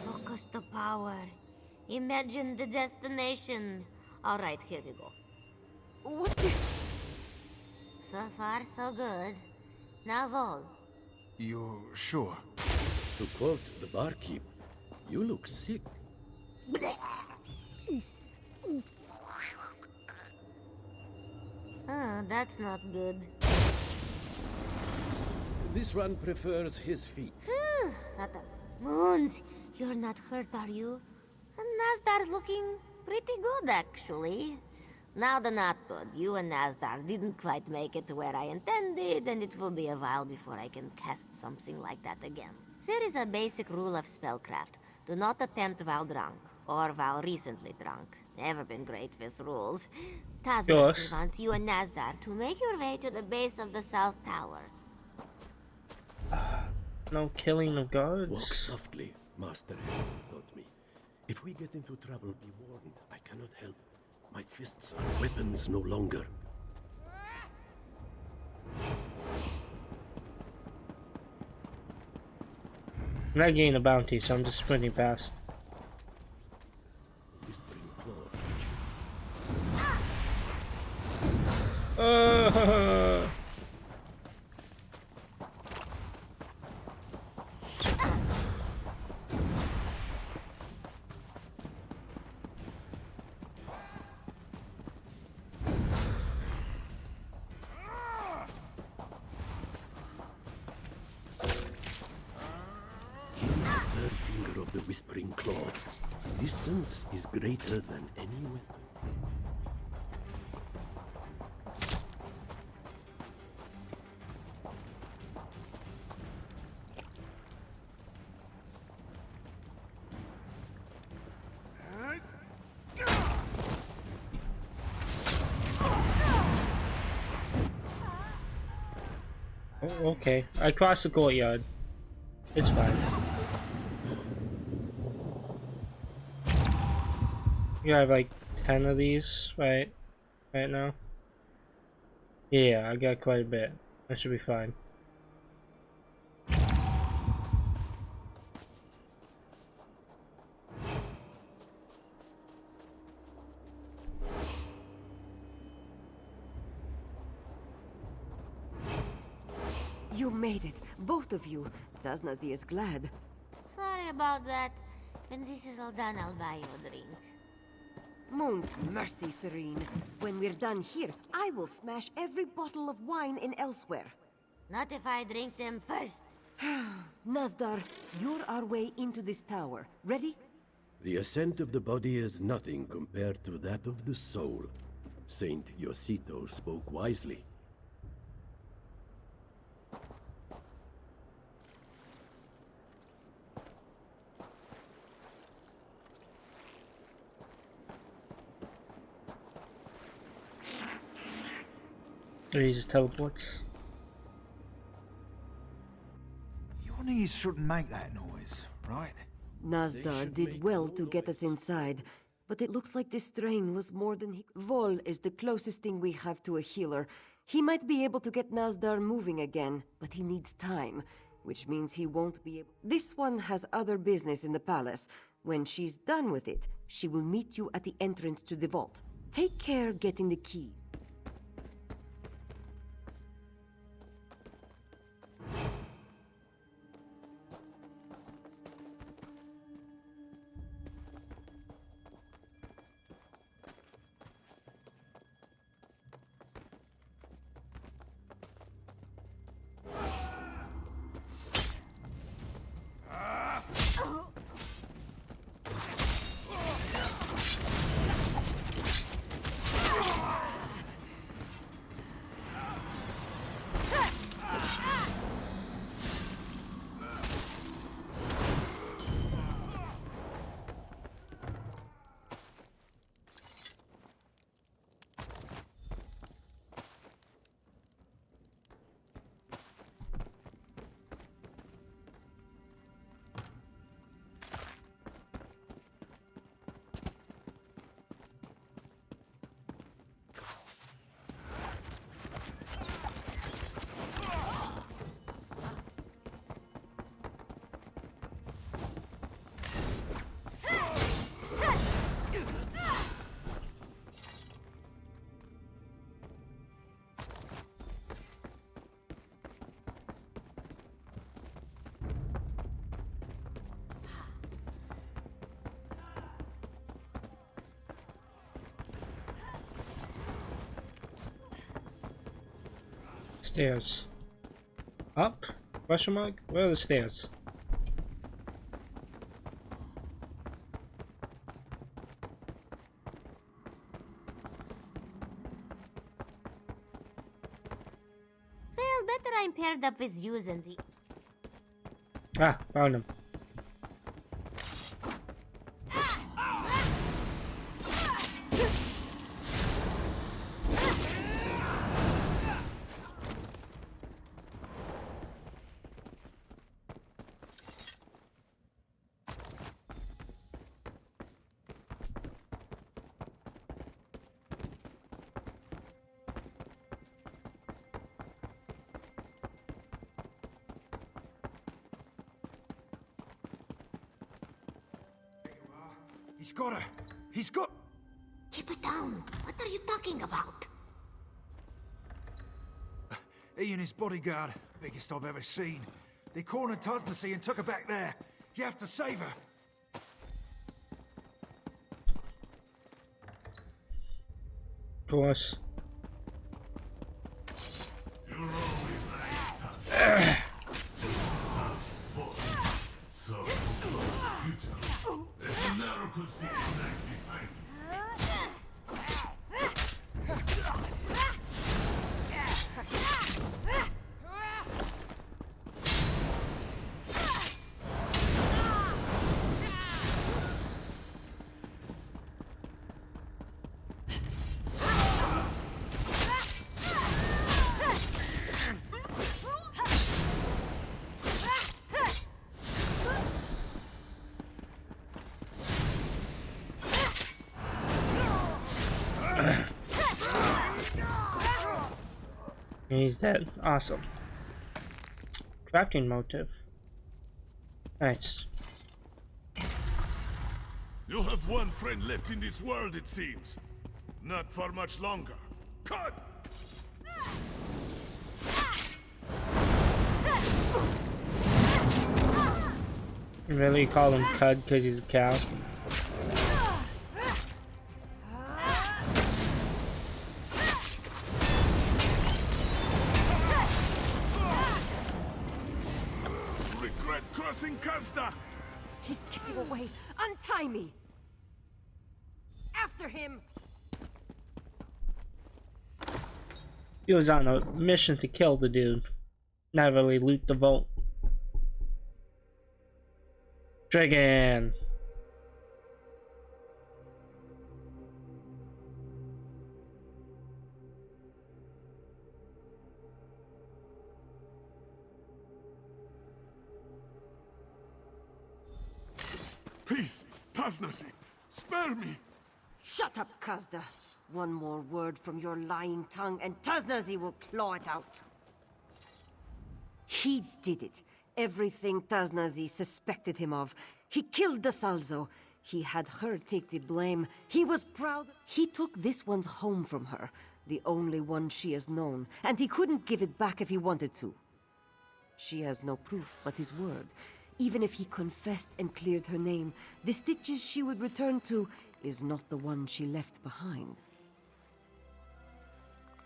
Focus the power. Imagine the destination. All right, here we go. What the... So far, so good. Now, Vol. You're sure? To quote the barkeep, you look sick. Oh, that's not good. This one prefers his feet. Moons, you're not hurt, are you? Nazdar's looking pretty good, actually. Now the not good. You and Nazdar didn't quite make it to where I intended, and it will be a while before I can cast something like that again. There is a basic rule of spellcraft. Do not attempt while drunk, or while recently drunk. Never been great with rules. Tazmasi Yes. wants you and Nazdar to make your way to the base of the South Tower. No killing of guards. Walk softly, Master Henry taught me. If we get into trouble, be warned. I cannot help. My fists are weapons no longer. I'm not getting a bounty, so I'm just sprinting past. Whispering claw. Third finger of the whispering claw. Distance is greater than any weapon. Oh, okay. I crossed the courtyard. It's fine. You have like 10 of these, right now? Yeah, I got quite a bit. That should be fine. You made it, both of you. Daznazi is glad. Sorry about that. When this is all done, I'll buy you a drink. Moon's mercy, Serene. When we're done here, I will smash every bottle of wine in elsewhere. Not if I drink them first. Nazdar, you're our way into this tower. Ready? The ascent of the body is nothing compared to that of the soul. Saint Yosito spoke wisely. Or he just teleports. Your knees shouldn't make that noise, right? Nazdar should did make well no to get us inside, but it looks like this strain was more than he... Vol is the closest thing we have to a healer. He might be able to get Nazdar moving again, but he needs time, which means he won't be able... This one has other business in the palace. When she's done with it, she will meet you at the entrance to the vault. Take care getting the keys. Stairs. Up? Question mark? Where are the stairs? Well, better I'm paired up with you than the... Ah, found him. He's got her. He's got... Keep it down. What are you talking about? He and his bodyguard. Biggest I've ever seen. They cornered Tusnessy and took her back there. You have to save her. Of course. He's dead. Awesome. Crafting motive. Nice. You have one friend left in this world, it seems. Not for much longer. Cut! Really call him Cud because he's a cow? Regret crossing Kazda! He's getting away. Untie me. After him. He was on a mission to kill the dude, not really loot the vault. Dragon! Please, Tusnessy, spare me! Shut up, Kazda. One more word from your lying tongue and Tusnessy will claw it out. He did it. Everything Tusnessy suspected him of. He killed the Salzo. He had her take the blame. He was proud. He took this one's home from her, the only one she has known, and he couldn't give it back if he wanted to. She has no proof but his word. Even if he confessed and cleared her name, the stitches she would return to is not the one she left behind.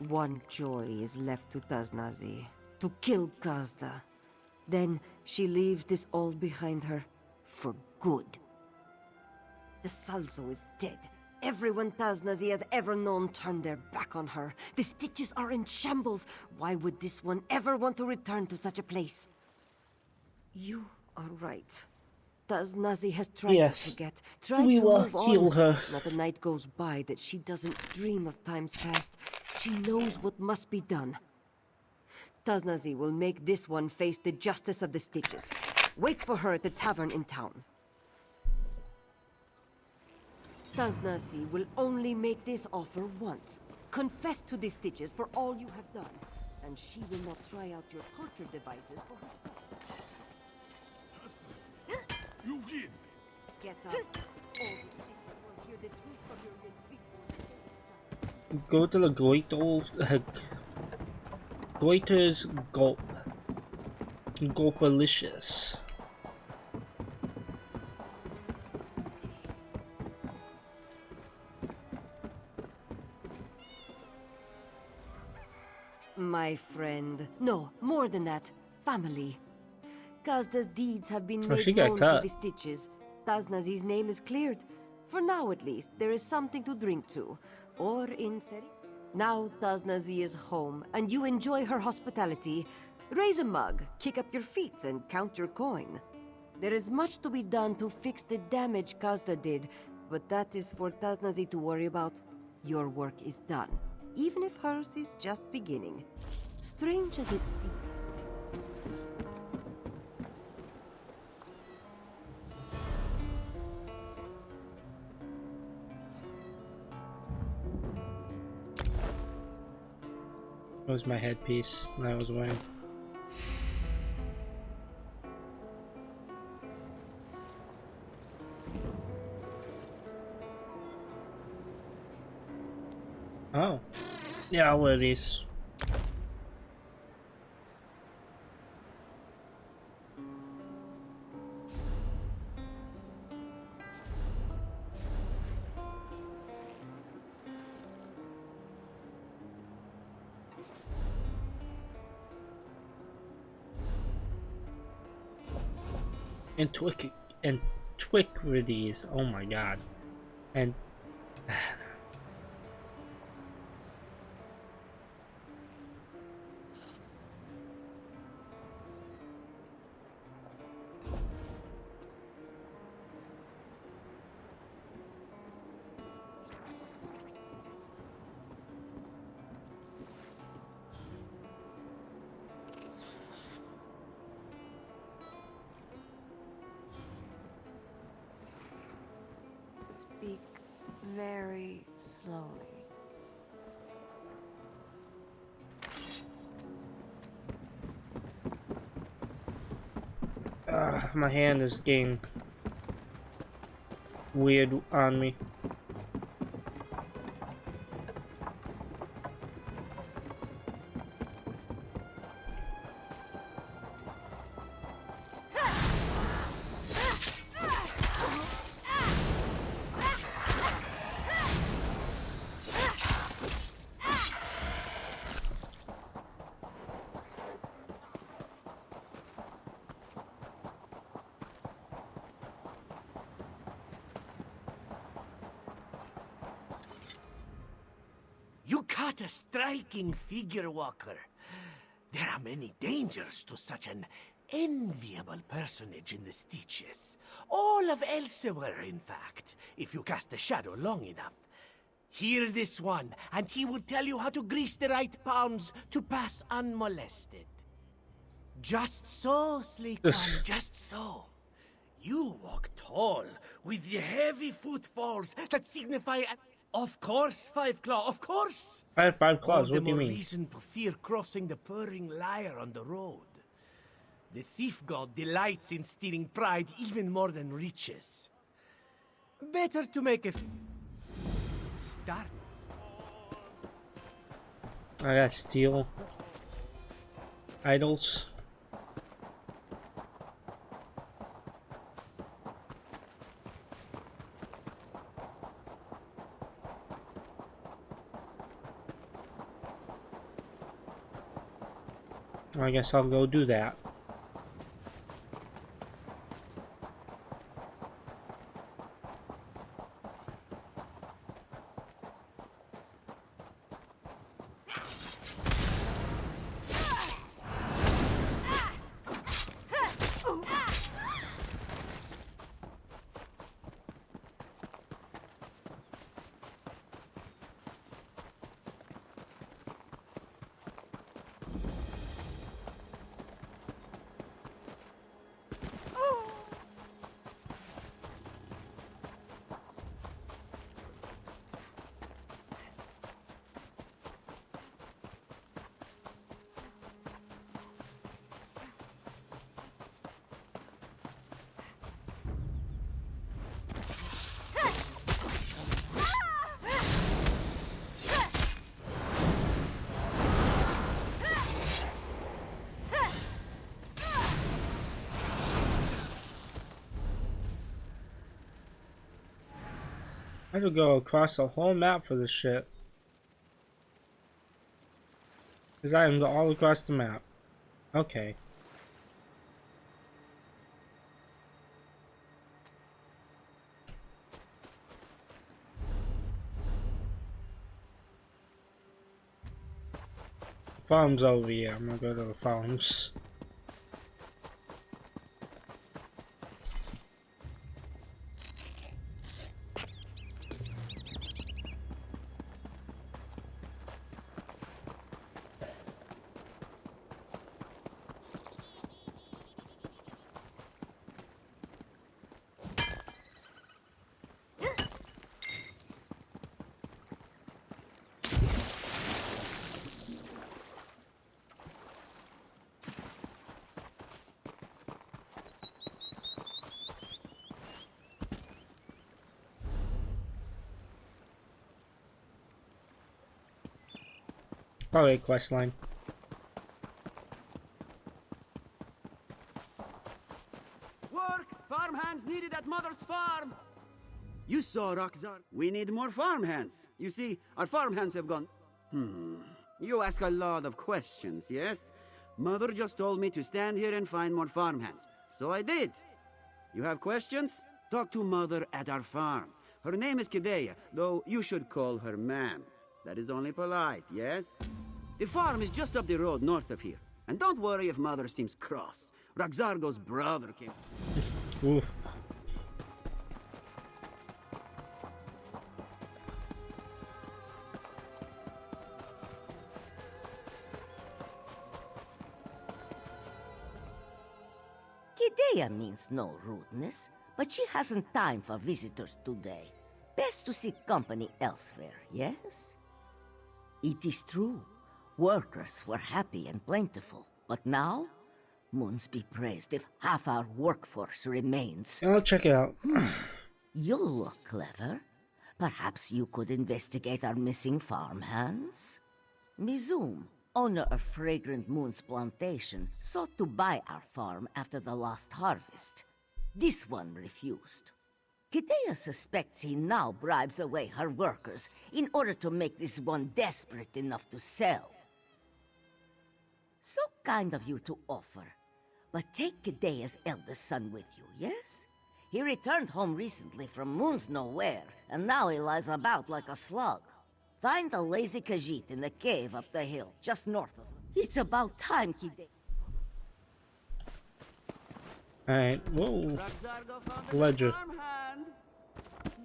One joy is left to Tusnessy, to kill Kazda. Then she leaves this all behind her, for good. The Salzo is dead. Everyone Tusnessy has ever known turned their back on her. The stitches are in shambles. Why would this one ever want to return to such a place? You are right. Tusnessy has tried to forget, tried we to will move heal on. her. Not a night goes by that she doesn't dream of times past. She knows what must be done. Tusnessy will make this one face the justice of the stitches. Wait for her at the tavern in town. Tusnessy will only make this offer once. Confess to the stitches for all you have done, and she will not try out your torture devices for herself. You win! Get up. All the stitches will hear the truth from your lips before it's done. Go to the Goiter's Gulp. Gulpalicious. My friend. No, more than that. Family. Kazda's deeds have been Oh, she made got known cut. to the Stitches. Taznazi's name is cleared. For now, at least, there is something to drink to. Or in Serif. Now Taznazi is home, and you enjoy her hospitality. Raise a mug, kick up your feet, and count your coin. There is much to be done to fix the damage Kazda did, but that is for Taznazi to worry about. Your work is done, even if hers is just beginning. Strange as it seems. That was my headpiece that I was wearing. Oh. Yeah, I'll wear these. And Twickredies. Oh my god. And Speak very slowly. my hand is getting weird on me. You caught a striking figure, Walker. There are many dangers to such an enviable personage in the Stitches. All of Elsewhere, in fact, if you cast a shadow long enough. Hear this one, and he will tell you how to grease the right palms to pass unmolested. Just so, sleek one, just so. You walk tall, with the heavy footfalls that signify an... Of course, Five Claw, of course! I have 5 All claws, the what do you more mean? reason to fear crossing the purring liar on the road. The thief god delights in stealing pride even more than riches. Better to make a start. I gotta steal idols. I guess I'll go do that. I have to go across the whole map for this shit. These items are all across the map. Okay. Farms over here. I'm gonna go to the farms. Probably a quest line. Work! Farmhands needed at Mother's farm! You saw Roxar. We need more farmhands. You see, our farmhands have gone... You ask a lot of questions, yes? Mother just told me to stand here and find more farmhands. So I did. You have questions? Talk to Mother at our farm. Her name is Kidea, though you should call her ma'am. That is only polite, yes? The farm is just up the road north of here. And don't worry if Mother seems cross. Roxargo's brother came... Ooh. Kidea means no rudeness, but she hasn't time for visitors today. Best to seek company elsewhere, yes? It is true. Workers were happy and plentiful, but now, moons be praised if half our workforce remains. I'll check it out. You look clever. Perhaps you could investigate our missing farmhands? Mizum, owner of Fragrant Moon's plantation, sought to buy our farm after the last harvest. This one refused. Kidea suspects he now bribes away her workers in order to make this one desperate enough to sell. So kind of you to offer. But take Kidea's eldest son with you, yes? He returned home recently from Moon's Nowhere, and now he lies about like a slug. Find the lazy Khajiit in the cave up the hill, just north of him. It's about time, Kidea. Alright, whoa. Ledger.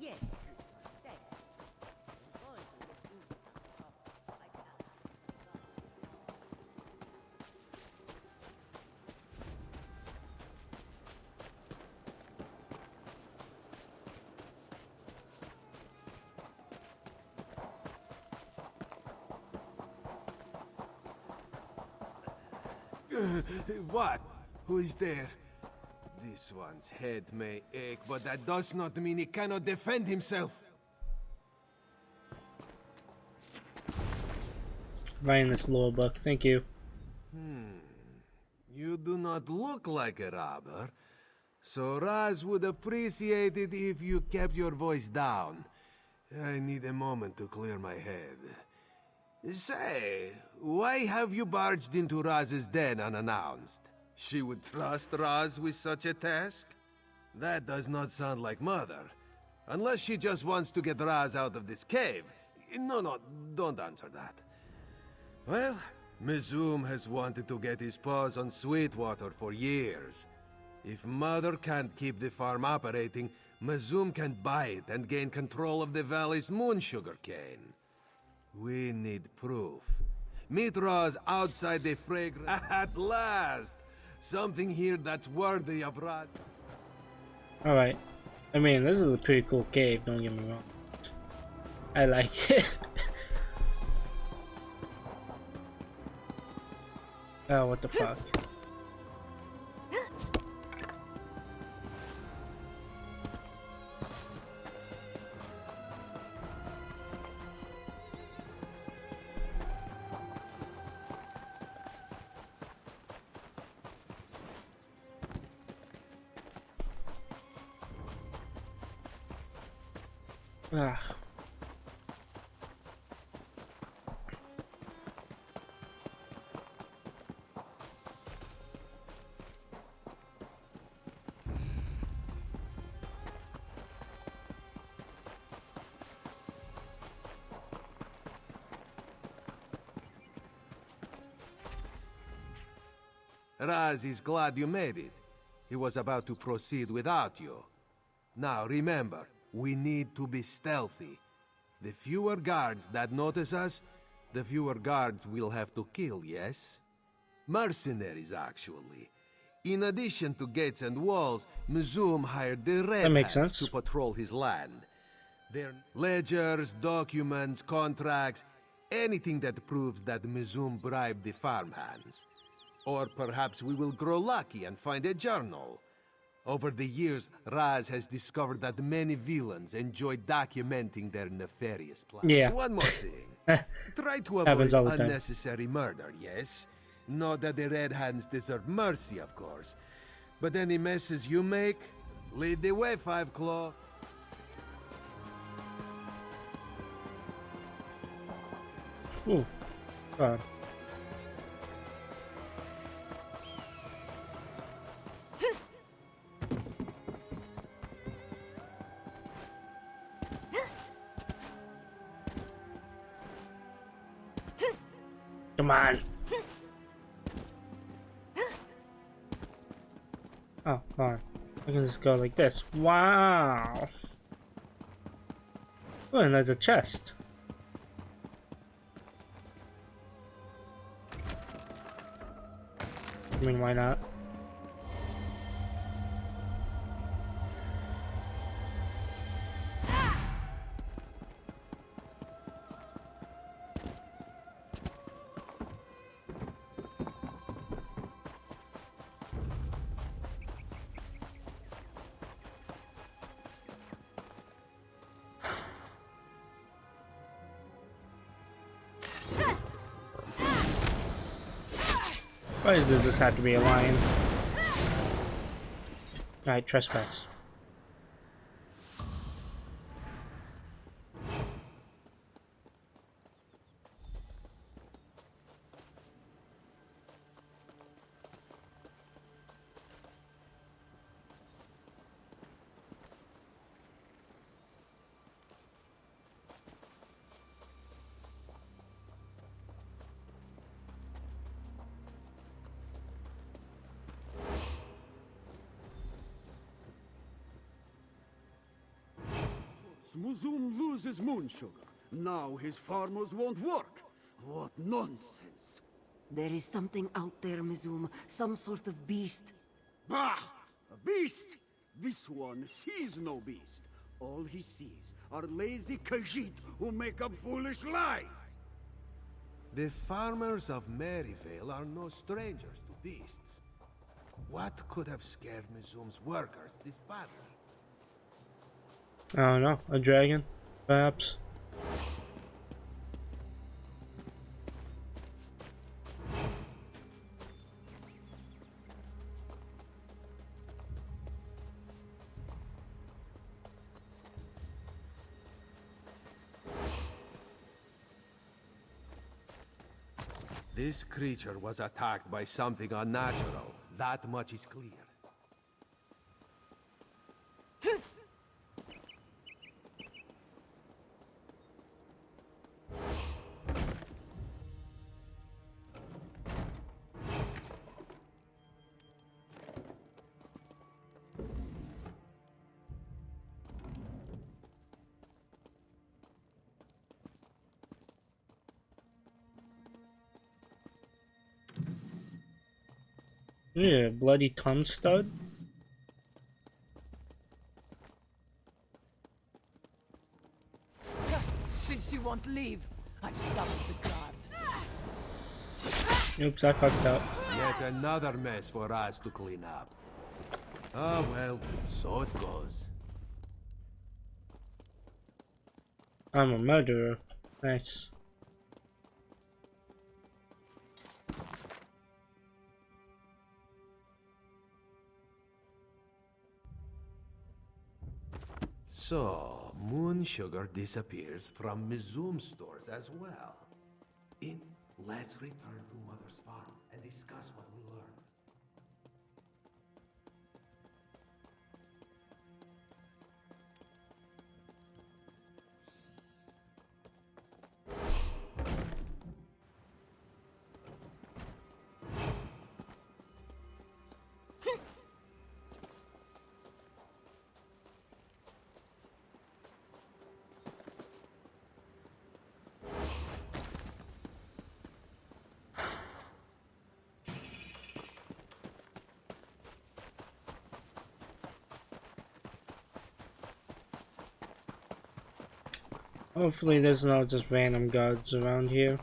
Yes. What? Who is there? This one's head may ache, but that does not mean he cannot defend himself. Writing this lore book, thank you. You do not look like a robber, so Raz would appreciate it if you kept your voice down. I need a moment to clear my head. Say, why have you barged into Raz's den unannounced? She would trust Raz with such a task? That does not sound like Mother. Unless she just wants to get Raz out of this cave. No, don't answer that. Well, Mizum has wanted to get his paws on Sweetwater for years. If Mother can't keep the farm operating, Mizum can buy it and gain control of the valley's moon sugar cane. We need proof. Meet Raz outside the fragrant... At last! Something here that's worthy of Raz. Alright. I mean, this is a pretty cool cave, don't get me wrong. I like it. Oh, what the fuck? Ah. Raz is glad you made it. He was about to proceed without you. Now remember, we need to be stealthy. The fewer guards that notice us, the fewer guards we'll have to kill, yes? Mercenaries, actually. In addition to gates and walls, Mizum hired the Red That makes Hands sense. to patrol his land. Their ledgers, documents, contracts, anything that proves that Mizum bribed the farmhands. Or perhaps we will grow lucky and find a journal. Over the years, Raz has discovered that many villains enjoy documenting their nefarious plans. Yeah. One more thing. Try to Happens avoid all the time. unnecessary murder, yes? Not that the Red Hands deserve mercy, of course. But any messes you make, lead the way, Five Claw. Ooh. God. Come on. Oh, come on. I can just go like this. Wow. Oh, and there's a chest. I mean, why not? Why does this have to be a lion? Alright, trespass. Muzum loses moon sugar. Now his farmers won't work. What nonsense. There is something out there, Mizum. Some sort of beast. Bah! A beast! This one sees no beast. All he sees are lazy Khajiit who make up foolish lies. The farmers of Maryvale are no strangers to beasts. What could have scared Mizum's workers this badly? I don't know. A dragon? Perhaps? This creature was attacked by something unnatural. That much is clear. Yeah, bloody tongue stud. Since you won't leave, I've summoned the guard. Oops, I fucked up. Yet another mess for us to clean up. Ah, well, so it goes. I'm a murderer. Nice. So, moon sugar disappears from Mizum stores as well. Let's return to Mother's farm and discuss what we learned. Hopefully there's no just random guards around here.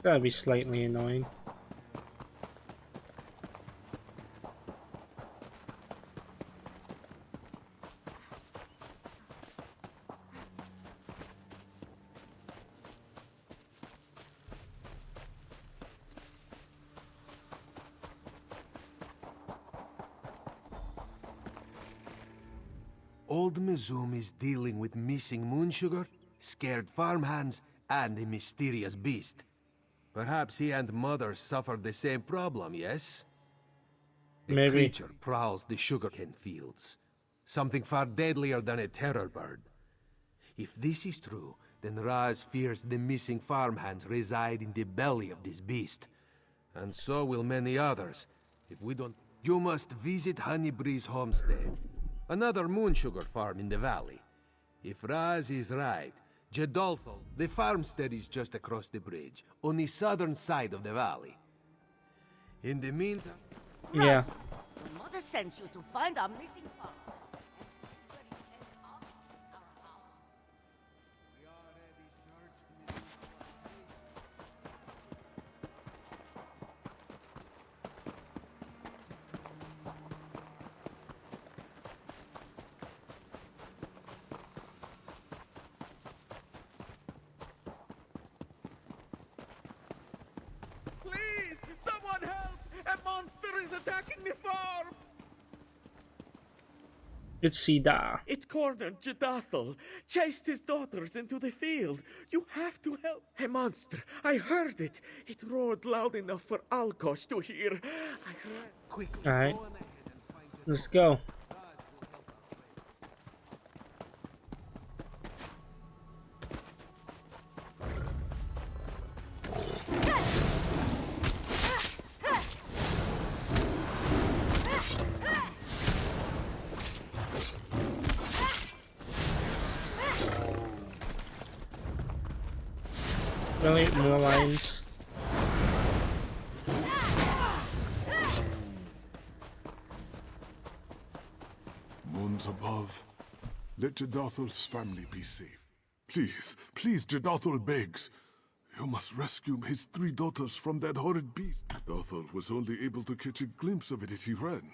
That'd be slightly annoying. Old Mizum is dealing with missing moon sugar, scared farmhands, and a mysterious beast. Perhaps he and Mother suffered the same problem, yes? A Maybe. creature prowls the sugarcane fields. Something far deadlier than a terror bird. If this is true, then Raz fears the missing farmhands reside in the belly of this beast. And so will many others. If we don't... You must visit Honeybreeze Homestead. Another moon sugar farm in the valley. If Raz is right, Jedolthal, the farmstead is just across the bridge, on the southern side of the valley. In the meantime... Yeah. Your mother sends you to find our missing farm. Please, someone help! A monster is attacking the farm! It's Sida. It cornered Jedathel, chased his daughters into the field. You have to help. A monster. I heard it. It roared loud enough for Alkos to hear. I ran quickly. Alright. Let's go. Really? More lines? Moons above, let Jedothal's family be safe. Please, please, Jedothal begs. You must rescue his 3 daughters from that horrid beast. Jedothal was only able to catch a glimpse of it as he ran.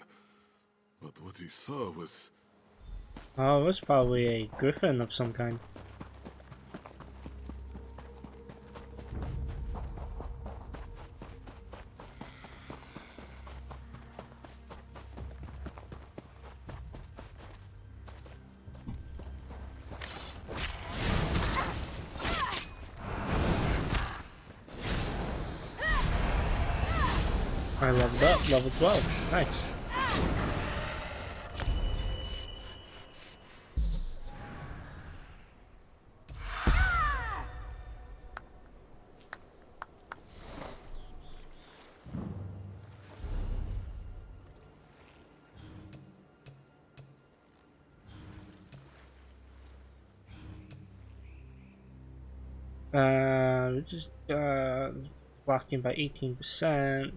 But what he saw was... Oh, it's probably a griffin of some kind. I leveled up, level 12. Nice. Just blocking by 18%.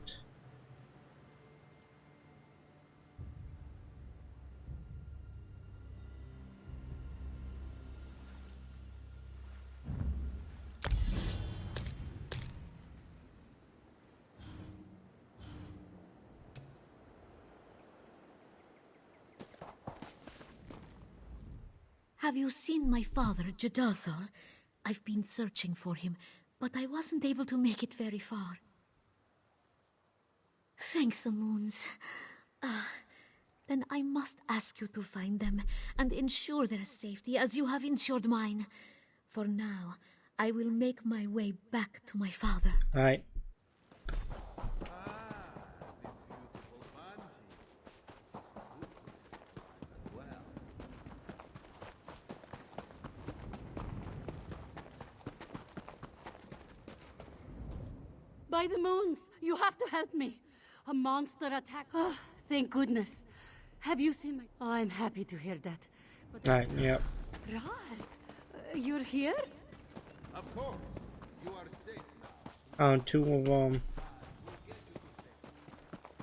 Have you seen my father, Jedathal? I've been searching for him, but I wasn't able to make it very far. Thank the moons. Then I must ask you to find them and ensure their safety as you have ensured mine. For now, I will make my way back to my father. Alright. By the moons, you have to help me. A monster attack. Oh, thank goodness. Have you seen my... Oh, I'm happy to hear that. But... Alright, yep. Raz, you're here? Of course. You are safe now. 2 of them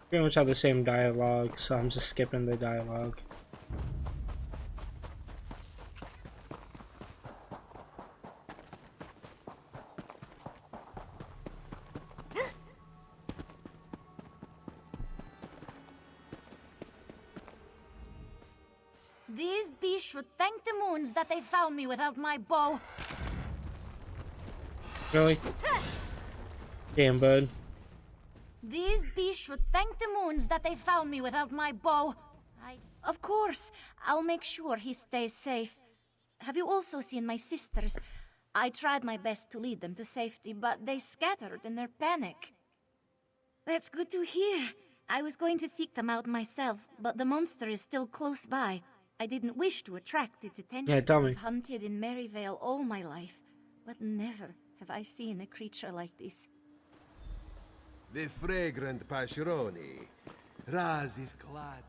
pretty much have the same dialogue, so I'm just skipping the dialogue. These beasts should thank the moons that they found me without my bow. Really? Damn, bud. These beasts should thank the moons that they found me without my bow. Of course, I'll make sure he stays safe. Have you also seen my sisters? I tried my best to lead them to safety, but they scattered in their panic. That's good to hear. I was going to seek them out myself, but the monster is still close by. I didn't wish to attract its attention. Yeah, tell me. I've hunted in Maryvale all my life, but never have I seen a creature like this. The fragrant pascheroni. Raz is glad.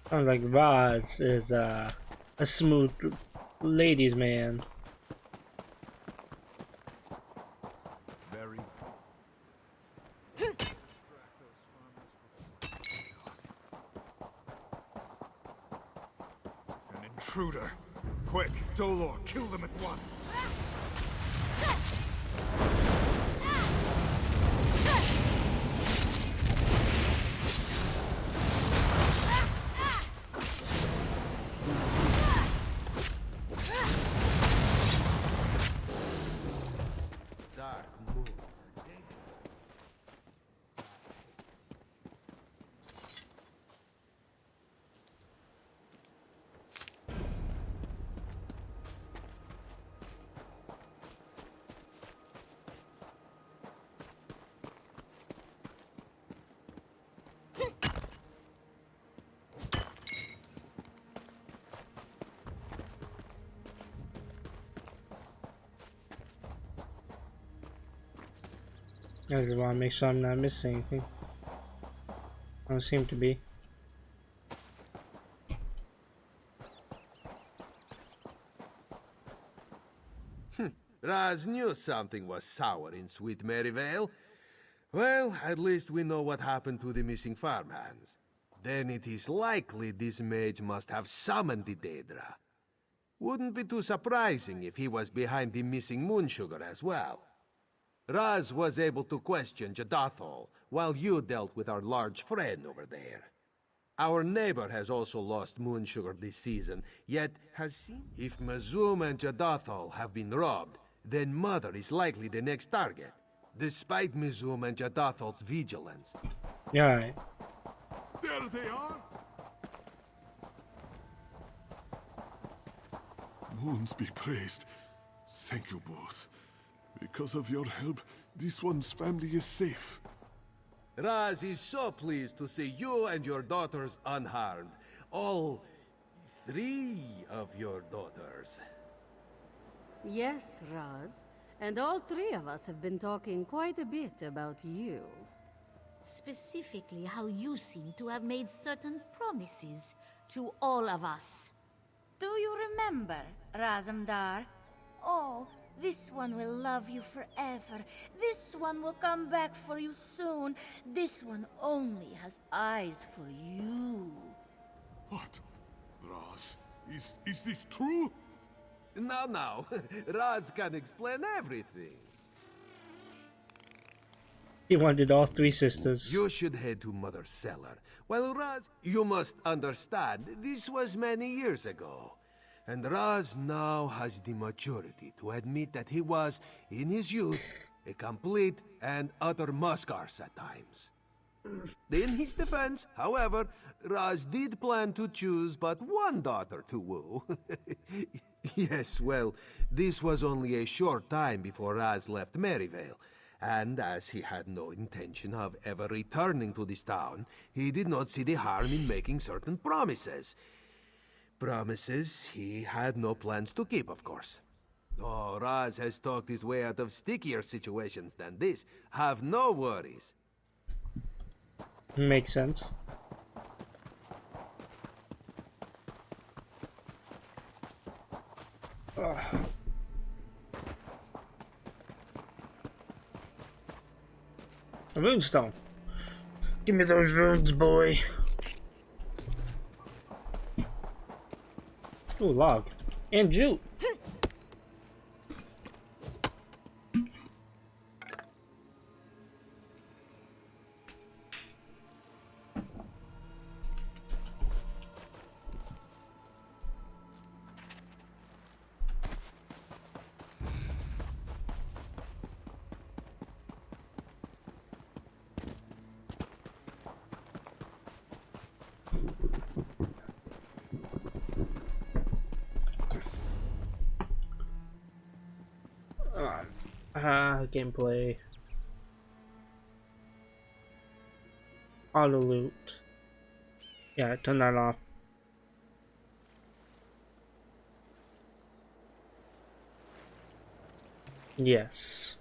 Sounds like Roz is a smooth ladies' man. Very. An intruder. Quick, Dolor, kill them at once. Dark moon. I just want to make sure I'm not missing anything. I don't seem to be. Raz knew something was sour in Sweet Maryvale. Well, at least we know what happened to the missing farmhands. Then it is likely this mage must have summoned the Daedra. Wouldn't be too surprising if he was behind the missing moon sugar as well. Raz was able to question Jadathol while you dealt with our large friend over there. Our neighbor has also lost moon sugar this season, yet has seen. If Mazum and Jadathol have been robbed, then Mother is likely the next target, despite Mazum and Jadathol's vigilance. Yeah, right. There they are! Moons be praised. Thank you both. Because of your help, this one's family is safe. Raz is so pleased to see you and your daughters unharmed. All 3 of your daughters. Yes, Raz. And all 3 of us have been talking quite a bit about you. Specifically how you seem to have made certain promises to all of us. Do you remember, Razamdar? Oh, this one will love you forever. This one will come back for you soon. This one only has eyes for you. What? Raz, is this true? Now, Raz can explain everything. He wanted all 3 sisters. You should head to Mother's cellar. Well, Raz, you must understand, this was many years ago. And Raz now has the maturity to admit that he was, in his youth, a complete and utter muskarse at times. In his defense, however, Raz did plan to choose but one daughter to woo. Yes, well, this was only a short time before Raz left Maryvale, and as he had no intention of ever returning to this town, he did not see the harm in making certain promises. Promises he had no plans to keep, of course. Oh, Raz has talked his way out of stickier situations than this. Have no worries. Makes sense. Ugh. A moonstone. Give me those runes, boy. Ooh, log. And jute. Gameplay. Auto loot. Yeah, turn that off. Yes.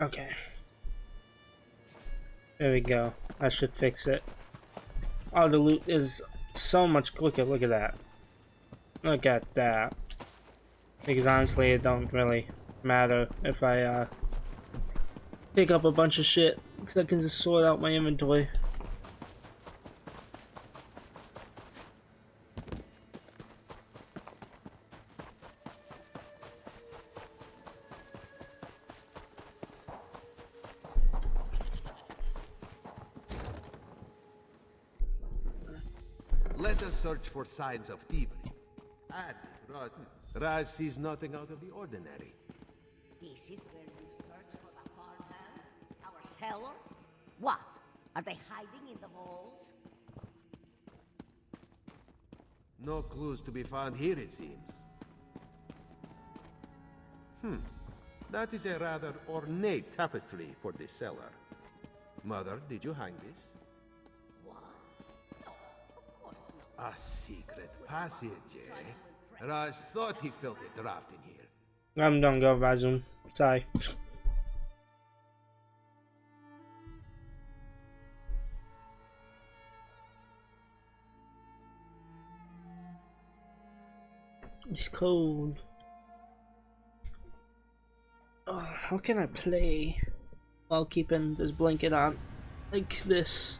Okay. There we go. I should fix it. Auto loot is so much quicker. Look at that. Look at that. Because honestly, it don't really matter if I pick up a bunch of shit, because I can just sort out my inventory. Let us search for signs of thievery. And Raz sees nothing out of the ordinary. This is where you search for the farmhands? Our cellar? What? Are they hiding in the walls? No clues to be found here, it seems. That is a rather ornate tapestry for this cellar. Mother, did you hang this? What? No, of course not. A secret passage, eh? Raz thought he felt a draft in here. I'm done, go Razum. Sorry. It's cold. Oh, how can I play while keeping this blanket on like this?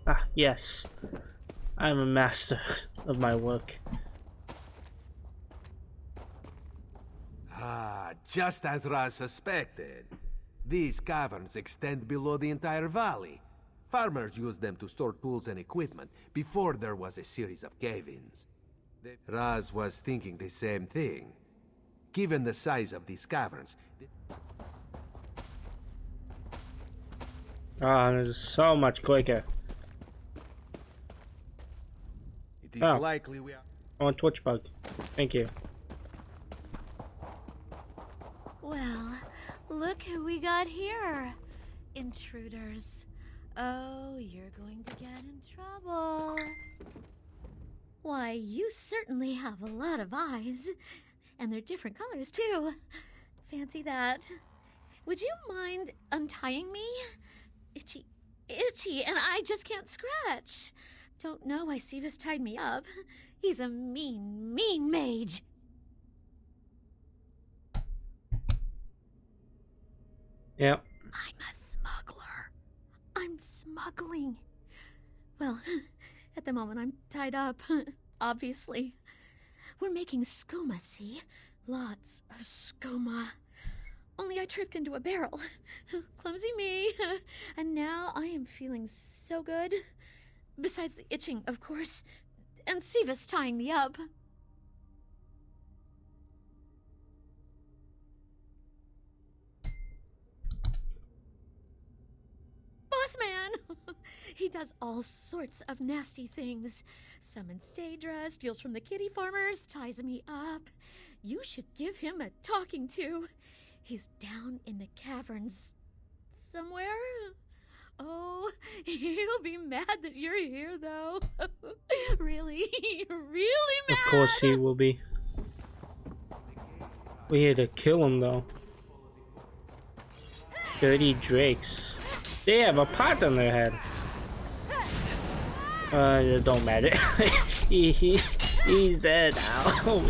Ah, yes. I'm a master of my work. Ah, just as Raz suspected. These caverns extend below the entire valley. Farmers used them to store tools and equipment before there was a series of cave-ins. Raz was thinking the same thing. Given the size of these caverns... Ah, this is so much quicker. It is likely we are... I want Twitch bug. Thank you. Well, look who we got here. Intruders. Oh, you're going to get in trouble. Why, you certainly have a lot of eyes. And they're different colors, too. Fancy that. Would you mind untying me? Itchy, and I just can't scratch. Don't know why Sivas tied me up. He's a mean, mean mage. Yep. I'm a smuggler. I'm smuggling. Well, at the moment I'm tied up, obviously. We're making skooma, see? Lots of skooma. Only I tripped into a barrel. Clumsy me. And now I am feeling so good. Besides the itching, of course. And Sivas tying me up. Boss man! He does all sorts of nasty things. Summons Daedra, steals from the kitty farmers, ties me up. You should give him a talking to. He's down in the caverns somewhere. Oh, he'll be mad that you're here, though. Really, really mad. Of course he will be. We had to kill him, though. Dirty Drakes. They have a pot on their head. It don't matter. He's dead now.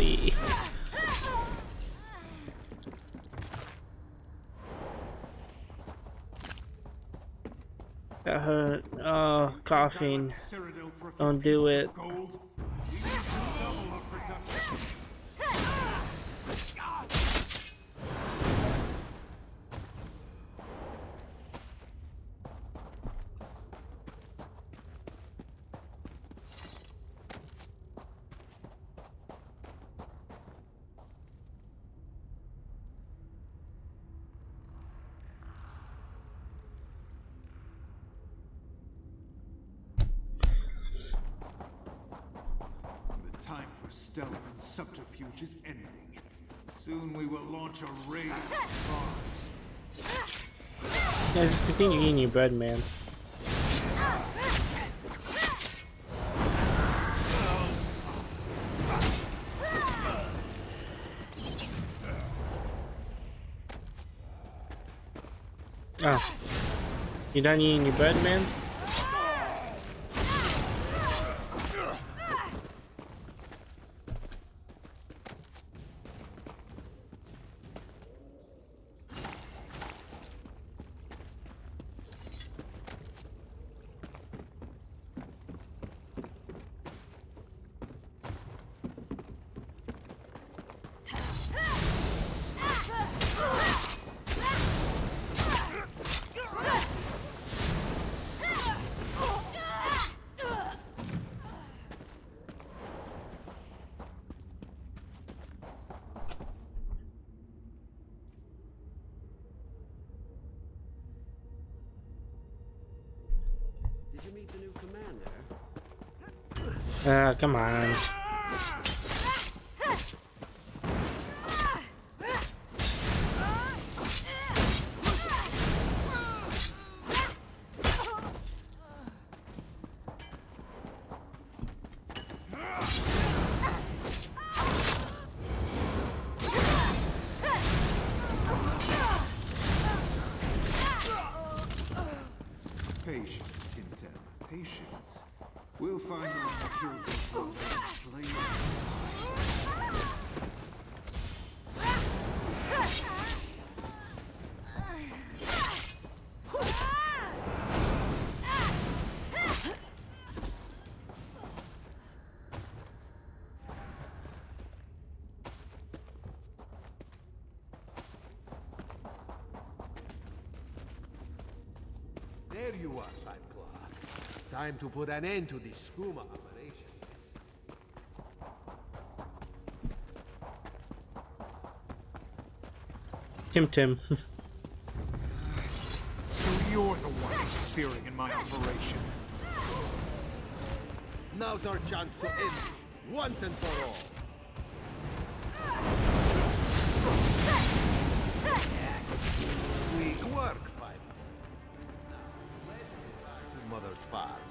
That hurt. Oh, coughing. Don't do it. stealth and subterfuge is ending. Soon we will launch a raid on Mars. Yeah, just continue eating your bread, man. Oh. You done eating your bread, man? Did you meet the new commander? Come on. Patience, Tintin. Patience. We'll find the one that kills us all and slay it. There you are, Claw. Time to put an end to this skooma operation. Tim. So you're the one interfering in my operation. Now's our chance to end this, once and for all. Sleek work, Piper. Now, let's return to Mother's farm.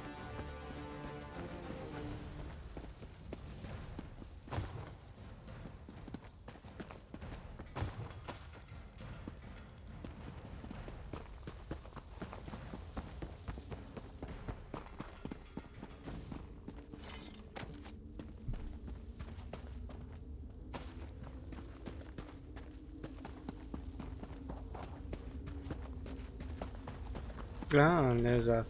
Ah, and there's a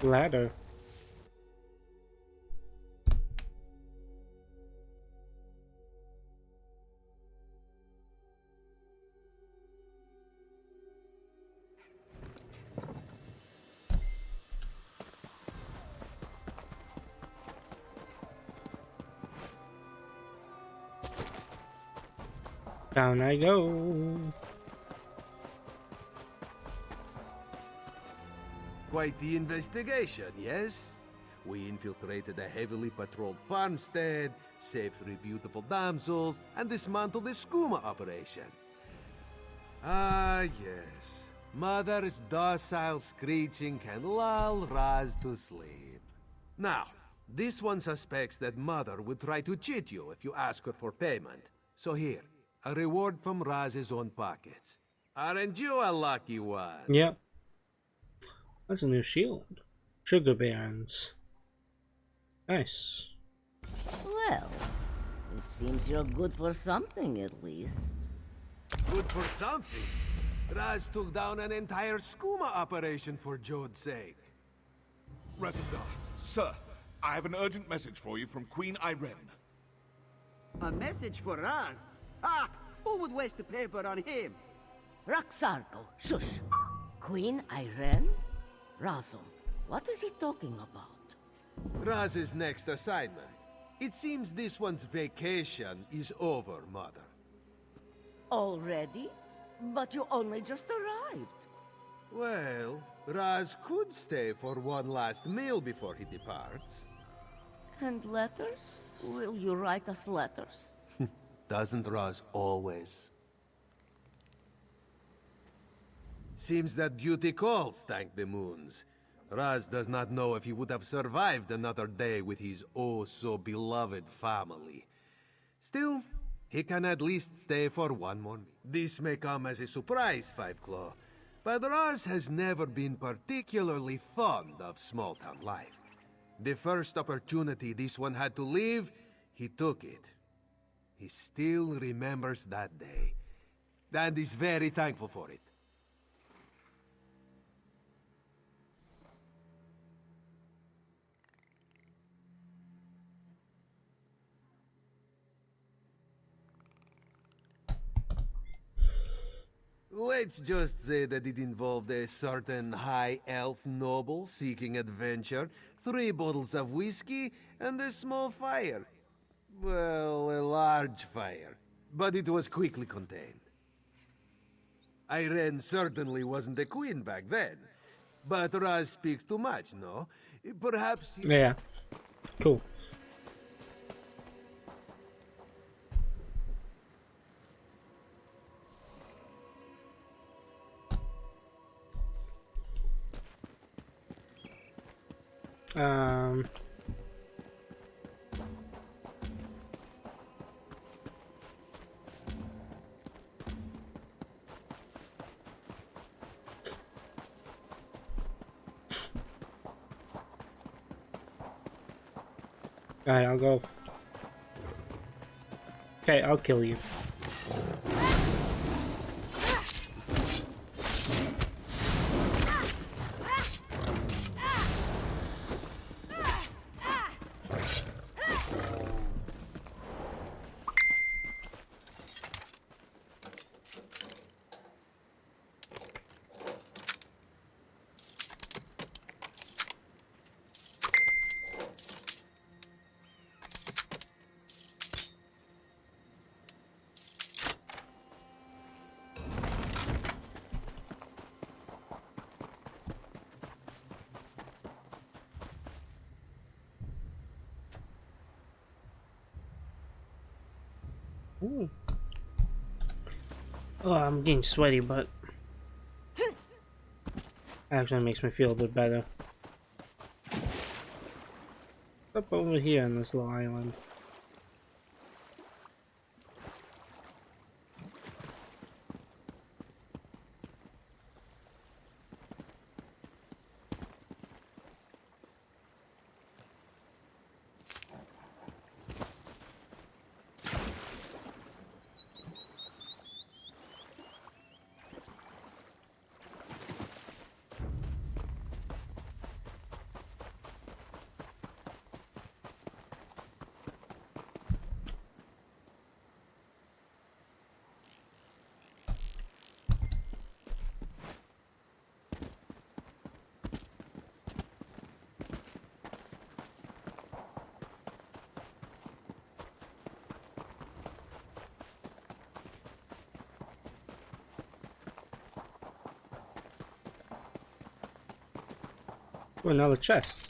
ladder. Down I go. Quite the investigation, yes? We infiltrated a heavily patrolled farmstead, saved 3 beautiful damsels, and dismantled the skooma operation. Ah, yes. Mother's docile screeching can lull Raz to sleep. Now, this one suspects that Mother would try to cheat you if you ask her for payment. So here, a reward from Raz's own pockets. Aren't you a lucky one? Yep. That's a new shield. Sugar Barons. Nice. Well, it seems you're good for something at least. Good for something. Raz took down an entire skooma operation for Jode's sake. Razendar, sir, I have an urgent message for you from Queen Irene. A message for Raz? Ah! Who would waste the paper on him? Roxargo, shush! Queen Irene? Razum, what is he talking about? Raz's next assignment. It seems this one's vacation is over, Mother. Already? But you only just arrived. Well, Raz could stay for one last meal before he departs. And letters? Will you write us letters? Doesn't Roz always? Seems that duty calls, thank the moons. Raz does not know if he would have survived another day with his oh-so-beloved family. Still, he can at least stay for one more meal. This may come as a surprise, Five Claw, but Raz has never been particularly fond of small-town life. The first opportunity this one had to leave, he took it. He still remembers that day, and is very thankful for it. Let's just say that it involved a certain high elf noble seeking adventure, 3 bottles of whiskey, and a small fire. Well, a large fire. But it was quickly contained. Irene certainly wasn't a queen back then. But Raz speaks too much, no? Perhaps... Yeah. Cool. Alright, I'll go. Okay, I'll kill you. Ooh. Oh, I'm getting sweaty, but actually makes me feel a bit better. Up over here on this little island. Oh, another chest.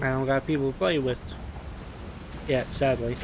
I don't got people to play with yet, sadly.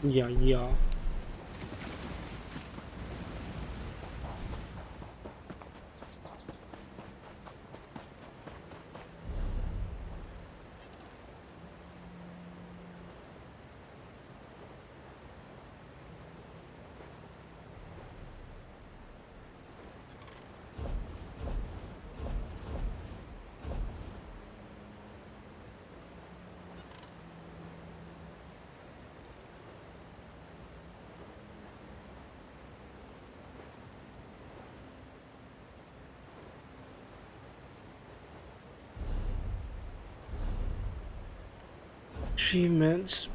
Yeah, yeah. Achievements.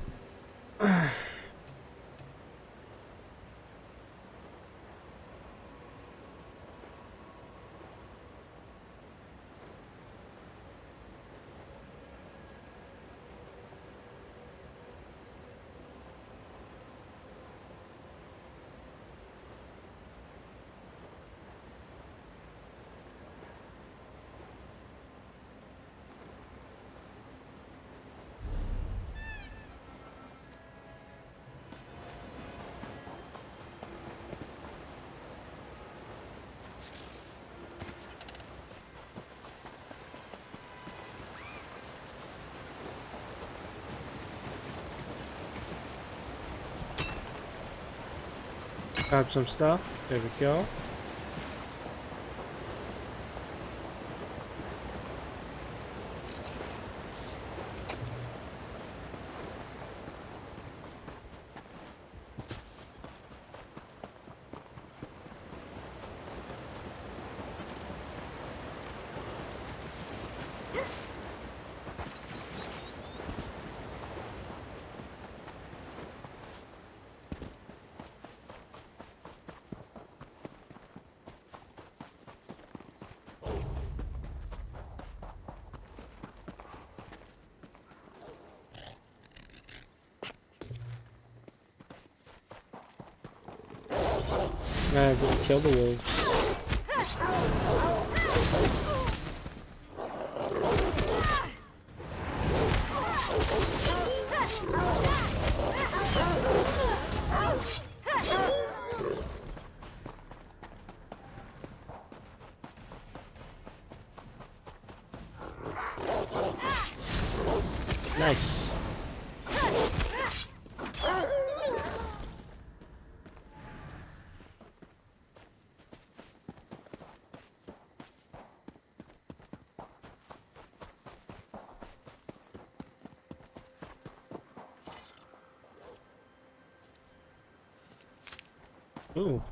Grab some stuff. There we go. Just kill the wolves. Nice. Ooh.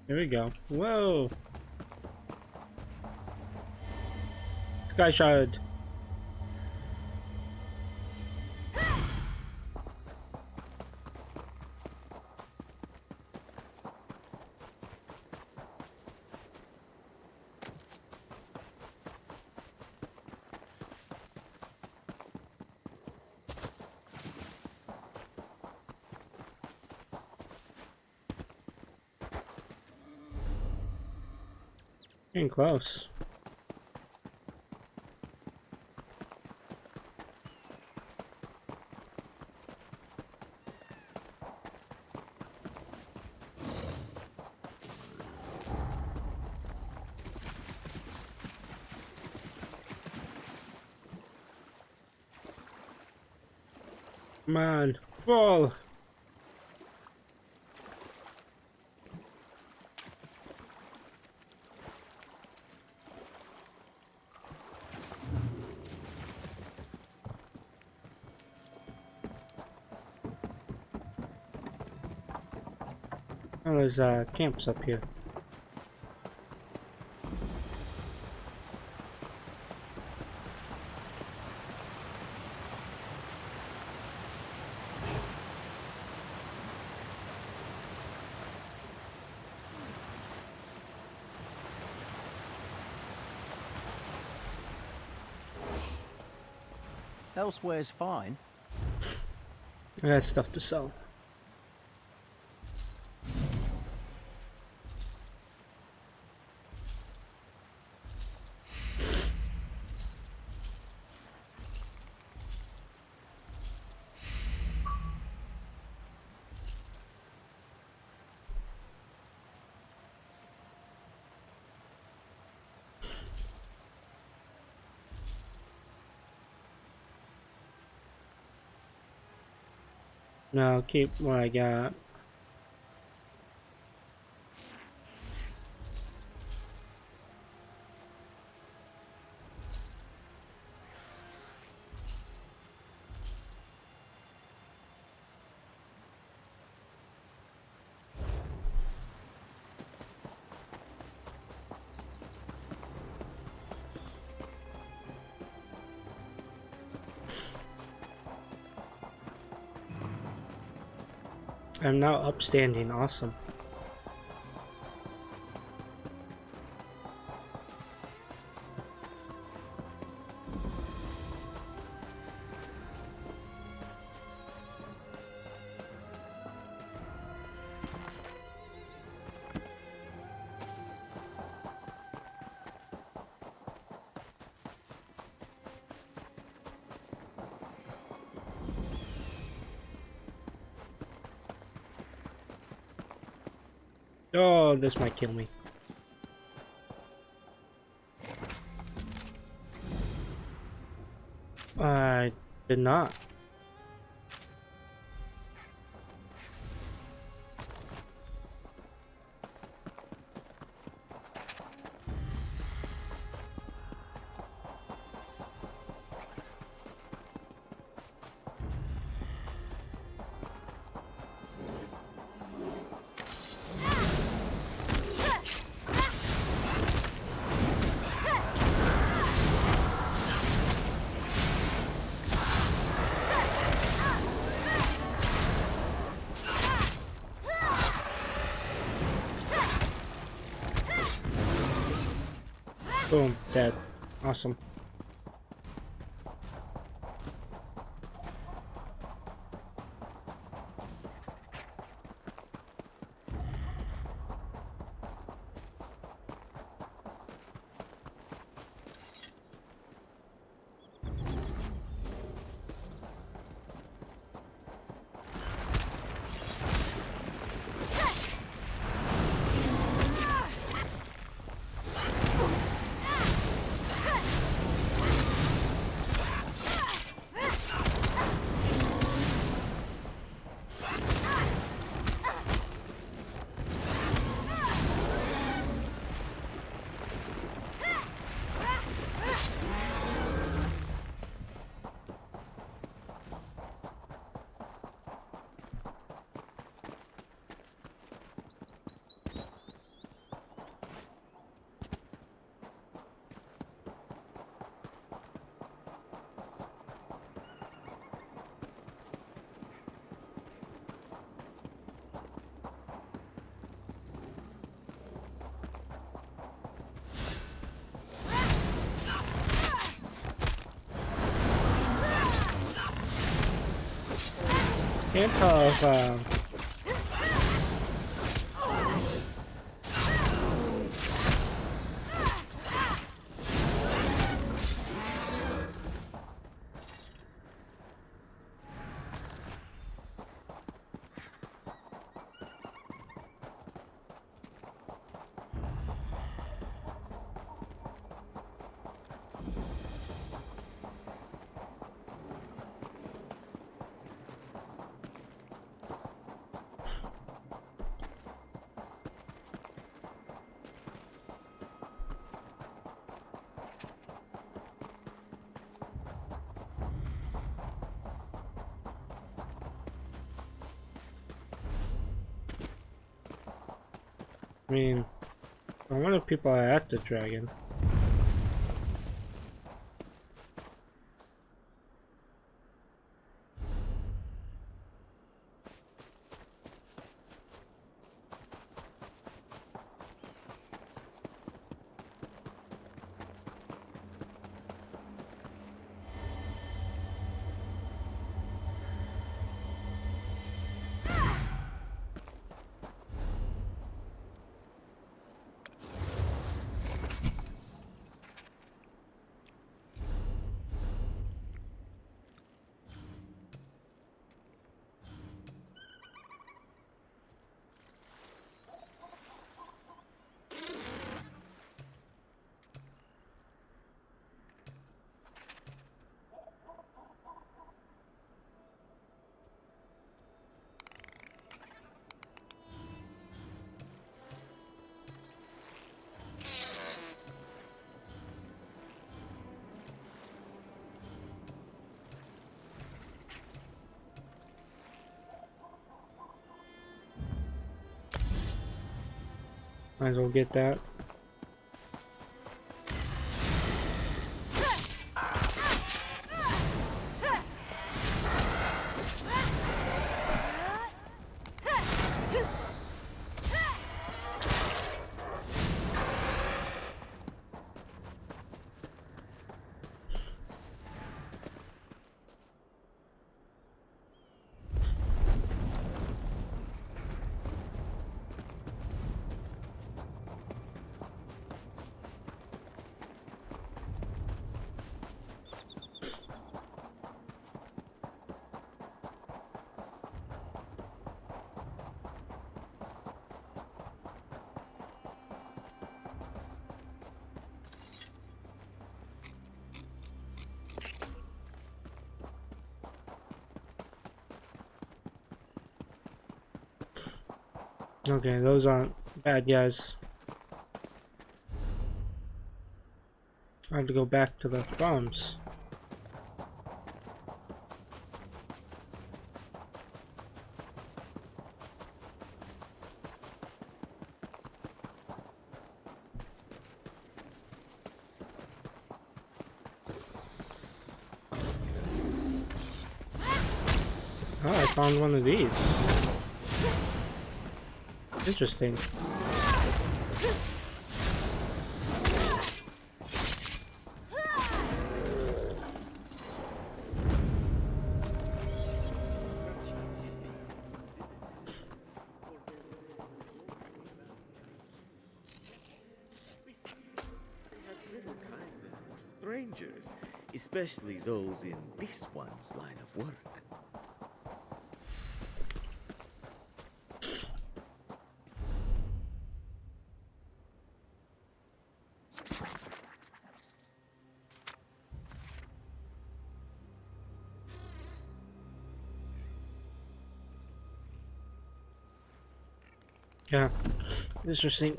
Here we go. Whoa. Sky shard. Getting close. Come on, fall. Oh, there's camps up here. Elsewhere's fine. I got stuff to sell. No, I'll keep what I got. I'm now upstanding. Awesome. Oh, this might kill me. I did not. Boom, dead. Awesome. Can't tell if I mean, I wonder if people are at the dragon. Might as well get that. Okay, those aren't bad guys. I have to go back to the farms. Oh, I found one of these. Interesting. Strangers, especially those in this one's line of work. Yeah, interesting.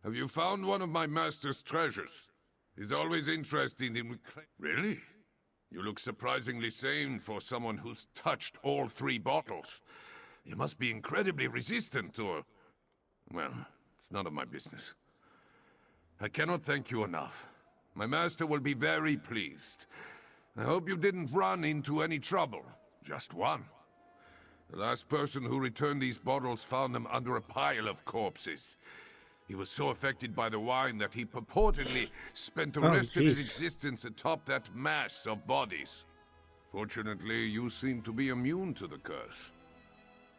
Have you found one of my master's treasures? He's always interested in... Really? You look surprisingly sane for someone who's touched all 3 bottles. You must be incredibly resistant to... Well, it's none of my business. I cannot thank you enough. My master will be very pleased. I hope you didn't run into any trouble. Just one. The last person who returned these bottles found them under a pile of corpses. He was so affected by the wine that he purportedly spent the rest of his existence atop that mass of bodies. Fortunately, you seem to be immune to the curse.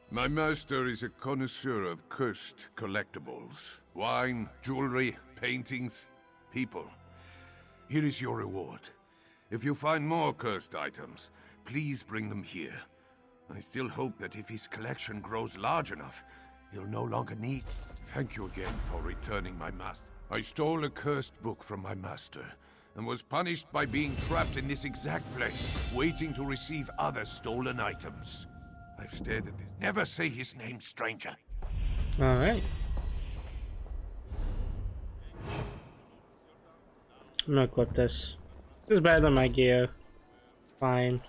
My master is a connoisseur of cursed collectibles. Wine, jewelry, paintings, people. Here is your reward. If you find more cursed items, please bring them here. I still hope that if his collection grows large enough, he'll no longer need... Thank you again for returning my master. I stole a cursed book from my master, and was punished by being trapped in this exact place, waiting to receive other stolen items. I've stared at this. Never say his name, stranger. Alright. I'm gonna equip this. This is better than my gear. Fine.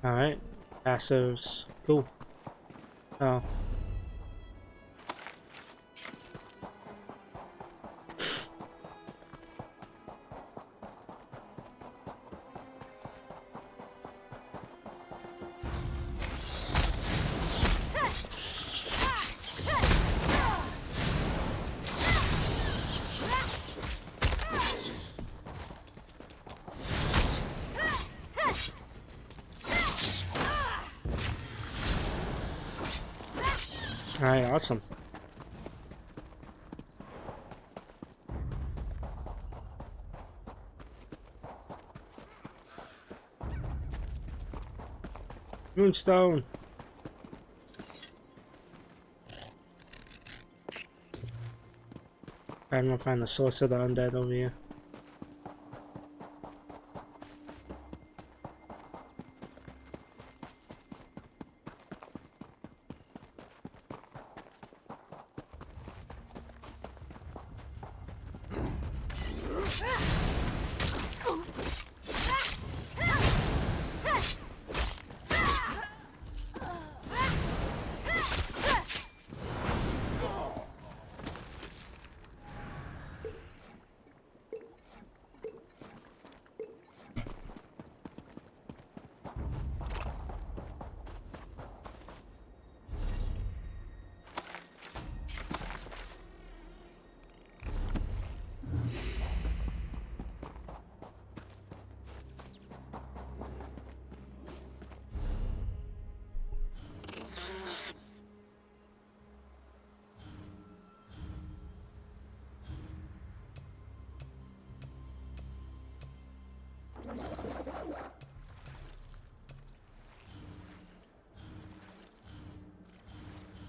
Alright, passives, cool. Oh. Alright, awesome. Moonstone. I'm gonna find the source of the undead over here.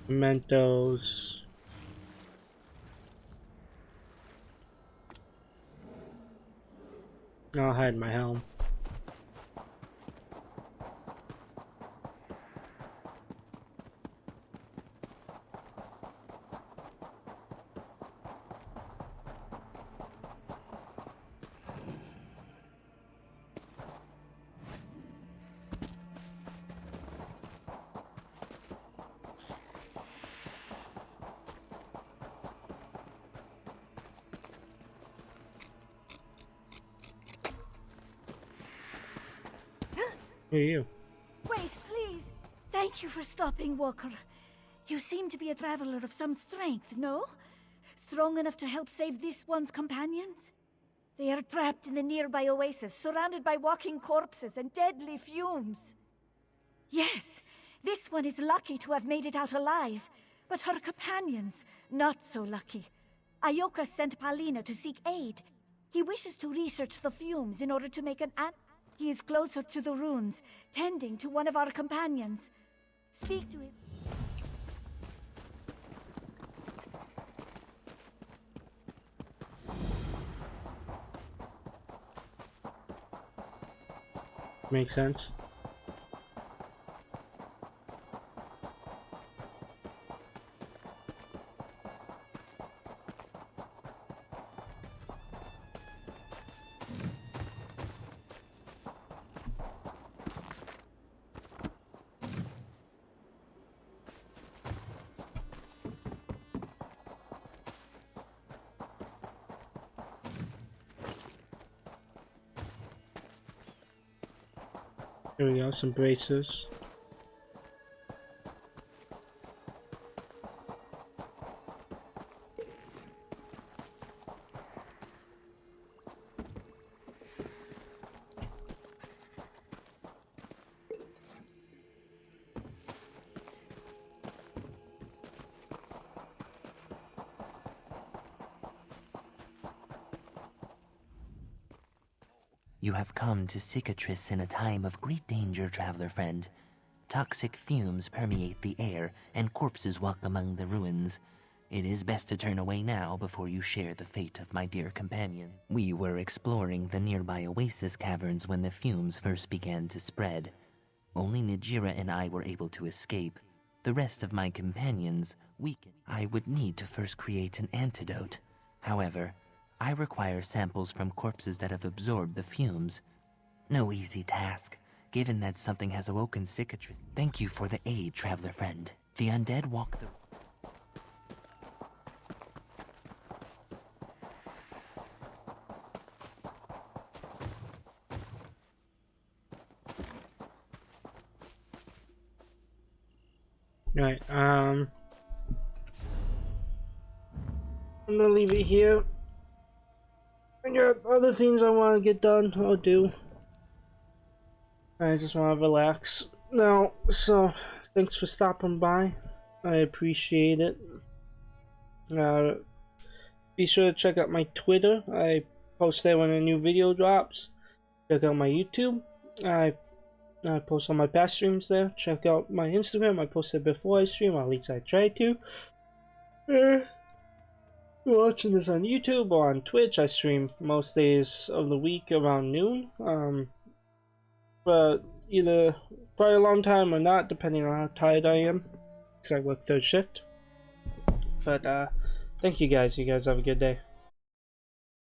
Mementos. I'll hide my helm. Who are you? Wait, please. Thank you for stopping, Walker. You seem to be a traveler of some strength, no? Strong enough to help save this one's companions? They are trapped in the nearby oasis, surrounded by walking corpses and deadly fumes. Yes, this one is lucky to have made it out alive, but her companions, not so lucky. Ioka sent Palina to seek aid. He wishes to research the fumes in order to make an He is closer to the ruins, tending to one of our companions. Speak to him. Makes sense. Here we go, some braces. You have come to Cicatrice in a time of great danger, traveler friend. Toxic fumes permeate the air, and corpses walk among the ruins. It is best to turn away now before you share the fate of my dear companion. We were exploring the nearby oasis caverns when the fumes first began to spread. Only Najira and I were able to escape. The rest of my companions weakened. I would need to first create an antidote. However, I require samples from corpses that have absorbed the fumes. No easy task, given that something has awoken Cicatrice. Thank you for the aid, traveler friend. The undead walk the... Right, I'm gonna leave it here. I got other things I want to get done. I'll do. I just want to relax now. So, thanks for stopping by. I appreciate it. Be sure to check out my Twitter. I post there when a new video drops. Check out my YouTube. I post on my past streams there. Check out my Instagram. I posted before I stream, or at least I try to. If you're watching this on YouTube or on Twitch, I stream most days of the week around noon. But either probably a long time or not, depending on how tired I am, because I work third shift. But thank you guys. You guys have a good day.